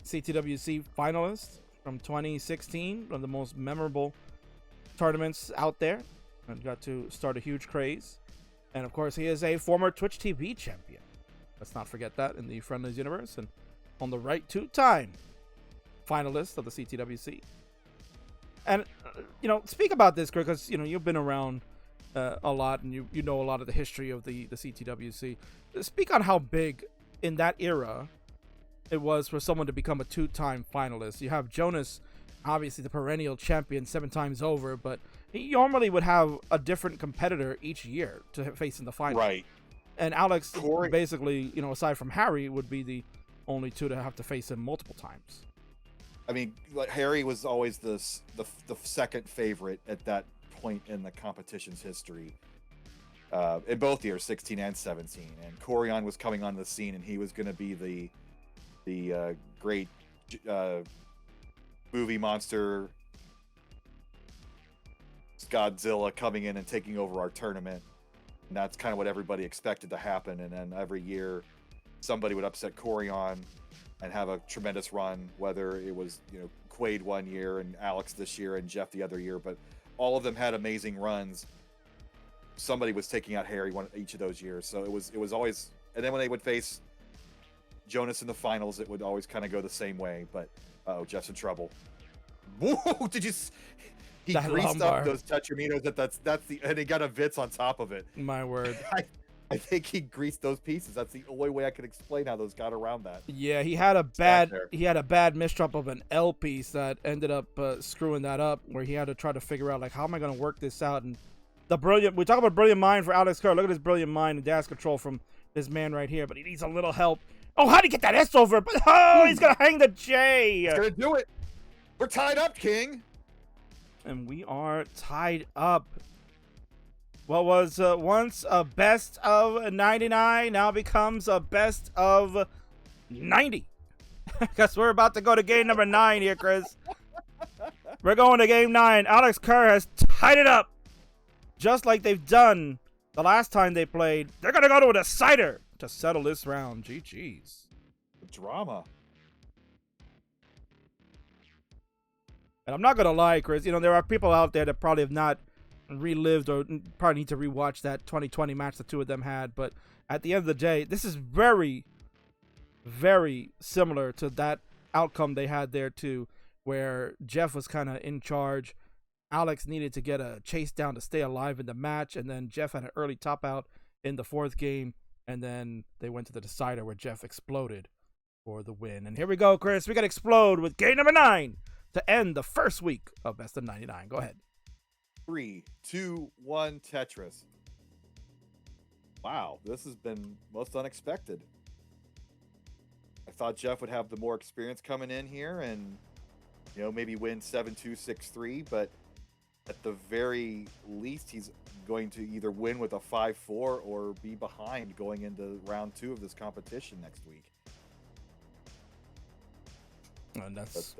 CTWC finalist from 2016, one of the most memorable tournaments out there, and got to start a huge craze. And of course, he is a former Twitch TV champion. Let's not forget that in the Friendlies universe. And on the right, 2-time finalist of the CTWC. And you know, speak about this, Kirk, because you know you've been around a lot, and you know a lot of the history of the CTWC. Speak on how big in that era it was for someone to become a 2-time finalist. You have Jonas, obviously the perennial champion 7 times over, but he normally would have a different competitor each year to face in the final.
Right.
And Alex, basically, you know, aside from Harry, would be the only 2 to have to face him multiple times.
I mean, like, Harry was always the second favorite at that point in the competition's history. In both years, 16 and 17. And Corian was coming on the scene, and he was going to be the great movie monster Godzilla coming in and taking over our tournament. And that's kind of what everybody expected to happen. And then every year, somebody would upset Corian and have a tremendous run, whether it was, Quaid one year and Alex this year and Jeff the other year, but all of them had amazing runs. Somebody was taking out Harry each of those years. So it was always, and then when they would face Jonas in the finals, it would always kind of go the same way. But Jeff's in trouble. Whoa! He
That
greased
lumbar.
up those Tetraminos. And he got a Vitz on top of it.
My word.
I think he greased those pieces. That's the only way I can explain how those got around that.
Yeah, he had a bad misdrop of an L piece that ended up screwing that up, where he had to try to figure out, like, how am I going to work this out? And we talk about brilliant mind for Alex Kerr. Look at his brilliant mind and dash control from this man right here, but he needs a little help. Oh, how'd he get that S over? But he's going to hang the J.
He's going to do it. We're tied up, King.
And we are tied up. What was once a best of 99 now becomes a best of 90. Guess we're about to go to game number 9 here, Chris. We're going to game 9. Alex Kerr has tied it up. Just like they've done the last time they played. They're going to go to a decider to settle this round. GG's.
The drama.
And I'm not going to lie, Chris. There are people out there that probably have not relived or probably need to rewatch that 2020 match the two of them had. But at the end of the day, this is very, very similar to that outcome they had there too, where Jeff was kind of in charge. Alex needed to get a chase down to stay alive in the match, and then Jeff had an early top out in the 4th game, and then they went to the decider where Jeff exploded for the win. And here we go, Chris. We got to explode with game number 9 to end the first week of Best of 99. Go ahead.
3, 2, 1, Tetris. Wow, this has been most unexpected. I thought Jeff would have the more experience coming in here and, maybe win 7-2, 6-3, but at the very least, he's going to either win with a 5-4 or be behind going into round 2 of this competition next week.
And that's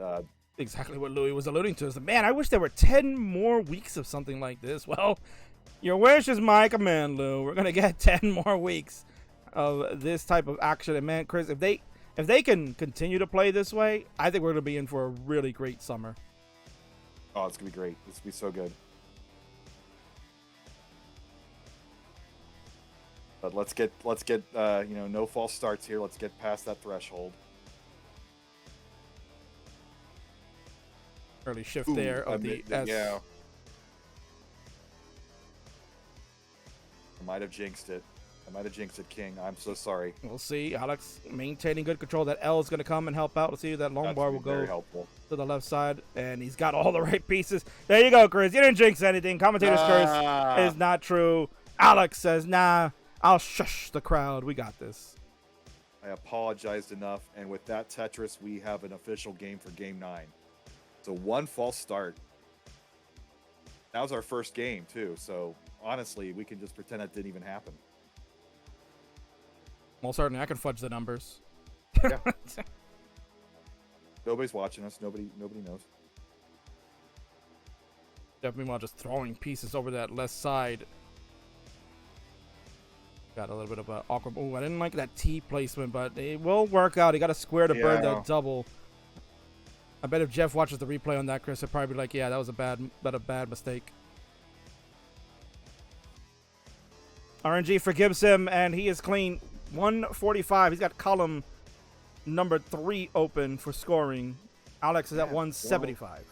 exactly what Louis was alluding to. Is, man, I wish there were 10 more weeks of something like this. Well, your wish is my command, Lou. We're gonna get 10 more weeks of this type of action. And man, Chris, if they can continue to play this way, I think we're gonna be in for a really great summer.
Oh, it's gonna be great. It's gonna be so good. But let's get no false starts here. Let's get past that threshold.
Early shift there of the S.
Yeah. I might have jinxed it. King. I'm so sorry.
We'll see. Alex maintaining good control. That L is going to come and help out. Let's see if that long bar will go to the left side. And he's got all the right pieces. There you go, Chris. You didn't jinx anything. Commentator's curse is not true. Alex says, nah, I'll shush the crowd. We got this.
I apologized enough. And with that Tetris, we have an official game for game 9. So one false start. That was our first game, too. So honestly, we can just pretend that didn't even happen.
Well, certainly, I can fudge the numbers.
Yeah. Nobody's watching us. Nobody knows.
Jeff, meanwhile, just throwing pieces over that left side. Got a little bit of an awkward. Oh, I didn't like that T placement, but it will work out. He got a square to burn that double. I bet if Jeff watches the replay on that, Chris, he'll probably be like, yeah, that was a bad mistake. RNG forgives him, and he is clean. 145. He's got column number 3 open for scoring. Alex is at 175.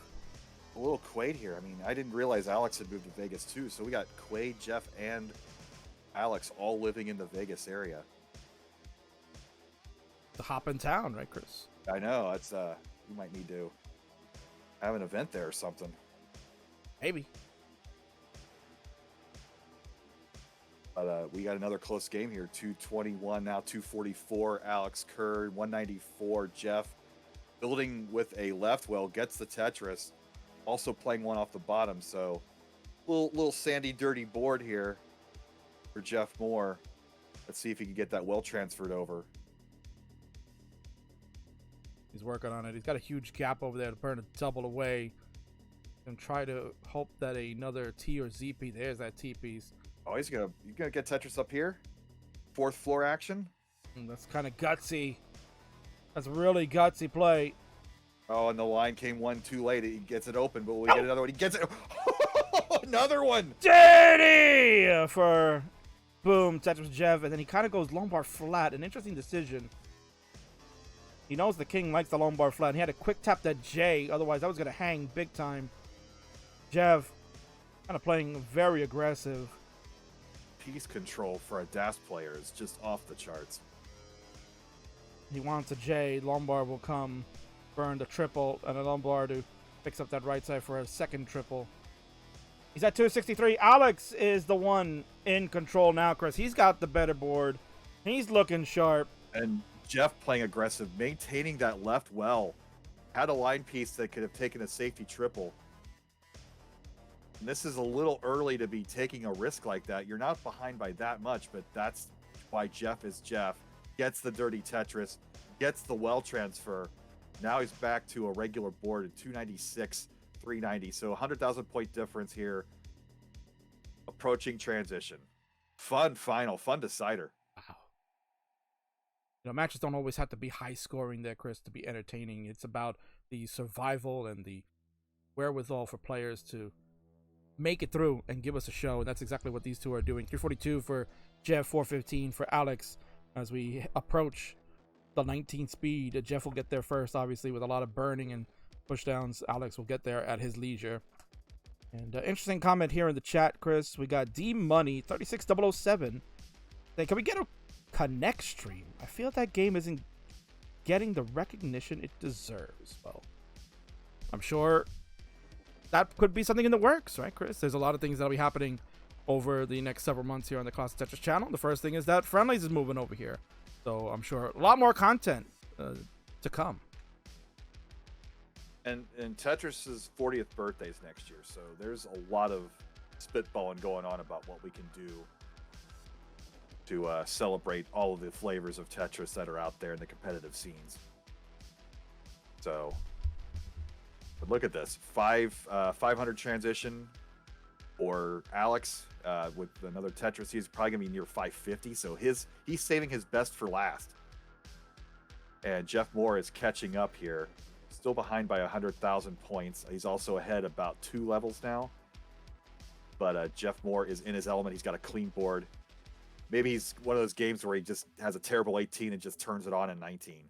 A little Quaid here. I mean, I didn't realize Alex had moved to Vegas, too. So we got Quaid, Jeff, and Alex all living in the Vegas area.
The hop in town, right, Chris?
I know. It's you might need to have an event there or something.
Maybe.
But we got another close game here. 221 now, 244. Alex Kerr, 194. Jeff building with a left well, gets the Tetris. Also playing one off the bottom. So Little sandy, dirty board here for Jeff Moore. Let's see if he can get that well transferred over.
He's working on it. He's got a huge gap over there to burn a double away. And try to hope that another T or Z piece. There's that T piece.
Oh, you gonna get Tetris up here? 4th floor action?
That's kind of gutsy. That's really gutsy play.
Oh, and the line came one too late. He gets it open, but we get another one. He gets it. Another one.
Dirty for boom, Tetris Jeff. And then he kind of goes Lombard flat. An interesting decision. He knows the king likes the Lombard flat. And he had to quick tap that J. Otherwise, that was going to hang big time. Jeff kind of playing very aggressive.
Piece control for a DAS player is just off the charts.
He wants a J. Lombard will come, burn the triple, and a Lombard who picks up that right side for a second triple. He's at 263. Alex is the one in control now, Chris. He's got the better board. He's looking sharp.
And Jeff playing aggressive, maintaining that left well. Had a line piece that could have taken a safety triple. And this is a little early to be taking a risk like that. You're not behind by that much, but that's why Jeff is Jeff. Gets the dirty Tetris, gets the well transfer. Now he's back to a regular board at 296, 390. So 100,000 point difference here. Approaching transition. Fun final, fun decider.
Wow. You know, matches don't always have to be high scoring there, Chris, to be entertaining. It's about the survival and the wherewithal for players to make it through and give us a show. And that's exactly what these two are doing. 342 for Jeff, 415 for Alex. As we approach the 19 speed, Jeff will get there first, obviously, with a lot of burning and pushdowns. Alex will get there at his leisure. And interesting comment here in the chat, Chris. We got D Money 36007. Saying, can we get a Connect stream? I feel that game isn't getting the recognition it deserves. Well, I'm sure that could be something in the works, right, Chris? There's a lot of things that'll be happening over the next several months here on the Classic Tetris channel. The first thing is that Friendlies is moving over here. So I'm sure a lot more content to come.
And Tetris's 40th birthday is next year, so there's a lot of spitballing going on about what we can do to celebrate all of the flavors of Tetris that are out there in the competitive scenes. So, but look at this, 500 transition or Alex with another Tetris. He's probably gonna be near 550, so he's saving his best for last. And Jeff Moore is catching up here, still behind by 100,000 points. He's also ahead about 2 levels now. But Jeff Moore is in his element. He's got a clean board. Maybe he's one of those games where he just has a terrible 18 and just turns it on in 19.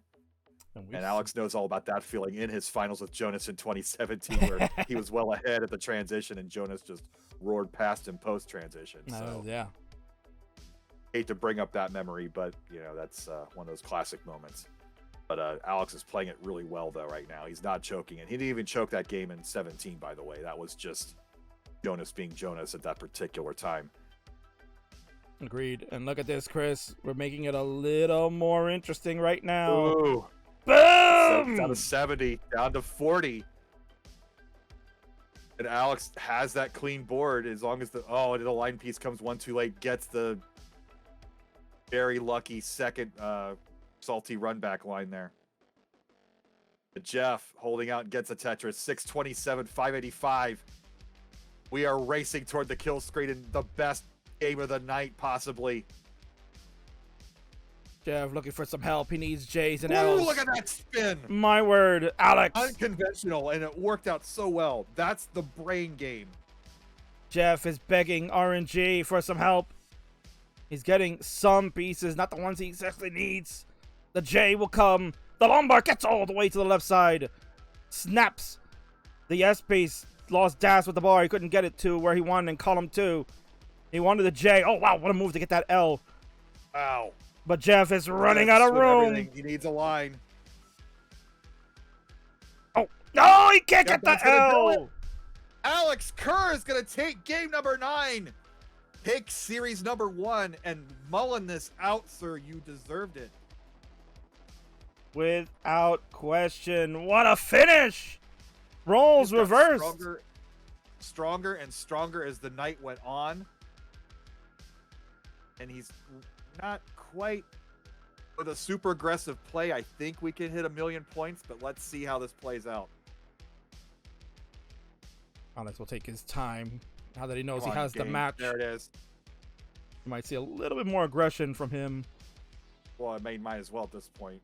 And Alex knows all about that feeling in his finals with Jonas in 2017, where he was well ahead at the transition and Jonas just roared past him post-transition. So
yeah.
Hate to bring up that memory, but you know that's one of those classic moments. But Alex is playing it really well, though, right now. He's not choking it. He didn't even choke that game in 17, by the way. That was just Jonas being Jonas at that particular time.
Agreed. And look at this, Chris. We're making it a little more interesting right now.
Ooh.
Boom!
Down to 70, down to 40. And Alex has that clean board as long as the line piece comes one too late, gets the very lucky second salty run back line there. But Jeff holding out and gets a Tetris. 627, 585. We are racing toward the kill screen in the best game of the night, possibly.
Jeff looking for some help. He needs J's and
Ooh,
L's.
look at that spin.
My word, Alex.
Unconventional, and it worked out so well. That's the brain game.
Jeff is begging RNG for some help. He's getting some pieces, not the ones he exactly needs. The J will come. The Lombard gets all the way to the left side. Snaps. The S piece lost dash with the bar. He couldn't get it to where he wanted in column 2. He wanted the J. Oh, wow, what a move to get that L.
Wow.
But Jeff is running out of room.
Everything. He needs a line.
Oh, no, he can't get the
do
L.
Alex Kerr is going to take game number 9. Take series number 1 and mullen this out, sir. You deserved it.
Without question. What a finish. Roles reversed.
stronger and stronger as the night went on. And he's not quite with a super aggressive play. I think we can hit 1,000,000 points, but let's see how this plays out.
Alex will take his time now that he knows
Come
he
on,
has the
game.
match.
There it is.
You might see a little bit more aggression from him.
Well, I might as well at this point.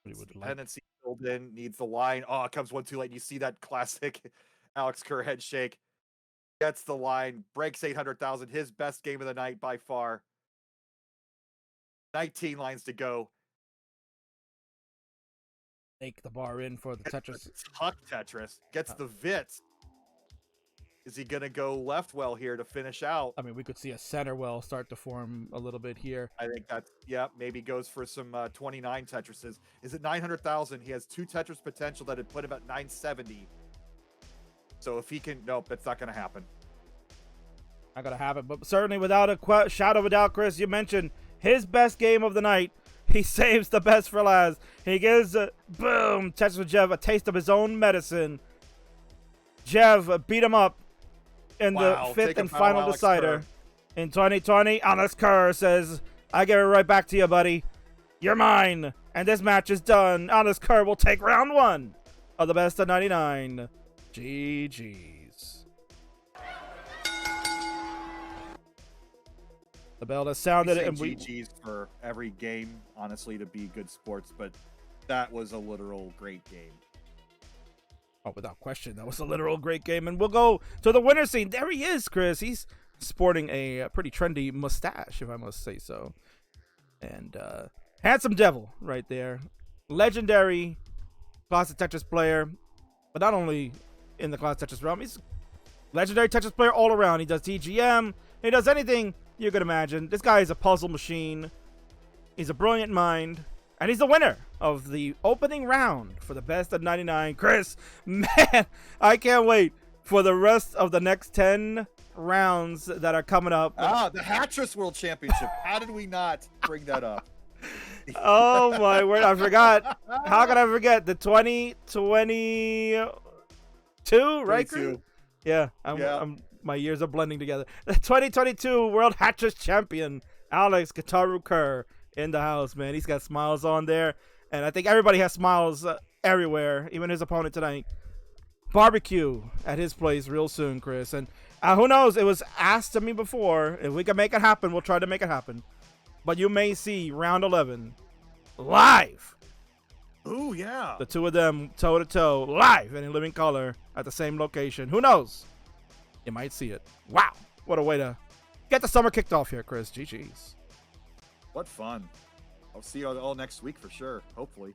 What he would like.
Dependency filled in, needs the line. Oh, it comes one too late. You see that classic Alex Kerr head shake. Gets the line, breaks 800,000. His best game of the night by far. 19 lines to go.
Take the bar in for the Tetris.
Tuck Tetris. Gets the Vits. Is he going to go left well here to finish out?
I mean, we could see a center well start to form a little bit here.
I think that's, yeah, maybe goes for some 29 Tetrises. Is it 900,000? He has 2 Tetris potential that had put him at 970. So if he can, nope, that's not going to happen.
Not going to happen, but certainly without a shadow of a doubt, Chris, you mentioned his best game of the night. He saves the best for last. He gives, boom, Tetris with Jev a taste of his own medicine. Jev beat him up in the fifth and final decider. In 2020, Alex Kerr says, I give it right back to you, buddy. You're mine. And this match is done. Alex Kerr will take round 1 of the best of 99. GG's. The bell has sounded, and
GG's for every game, honestly, to be good sports, but that was a literal great game.
Oh, without question, that was a literal great game. And we'll go to the winner scene. There he is, Chris. He's sporting a pretty trendy mustache, if I must say so. And handsome devil right there. Legendary Classic Tetris player, but not only in the Classic Tetris realm. He's a legendary Tetris player all around. He does TGM. He does anything you could imagine. This guy is a puzzle machine. He's a brilliant mind. And he's the winner of the opening round for the best of 99. Chris, man, I can't wait for the rest of the next 10 rounds that are coming up.
Ah, the Hatris World Championship. How did we not bring that up?
Oh, my word. I forgot. How could I forget? The 2022, right, Chris? Yeah, my years are blending together. The 2022 World Hatris Champion, Alex Kitaru Kerr, in the house, man. He's got smiles on there, and I think everybody has smiles everywhere, even his opponent tonight. Barbecue at his place real soon, Chris, and who knows, it was asked to me before, if we can make it happen, we'll try to make it happen, but you may see round 11 live.
Ooh, yeah.
The two of them toe-to-toe, live and in living color at the same location. Who knows? You might see it. Wow, what a way to get the summer kicked off here, Chris. GG's.
What fun. I'll see you all next week for sure, hopefully.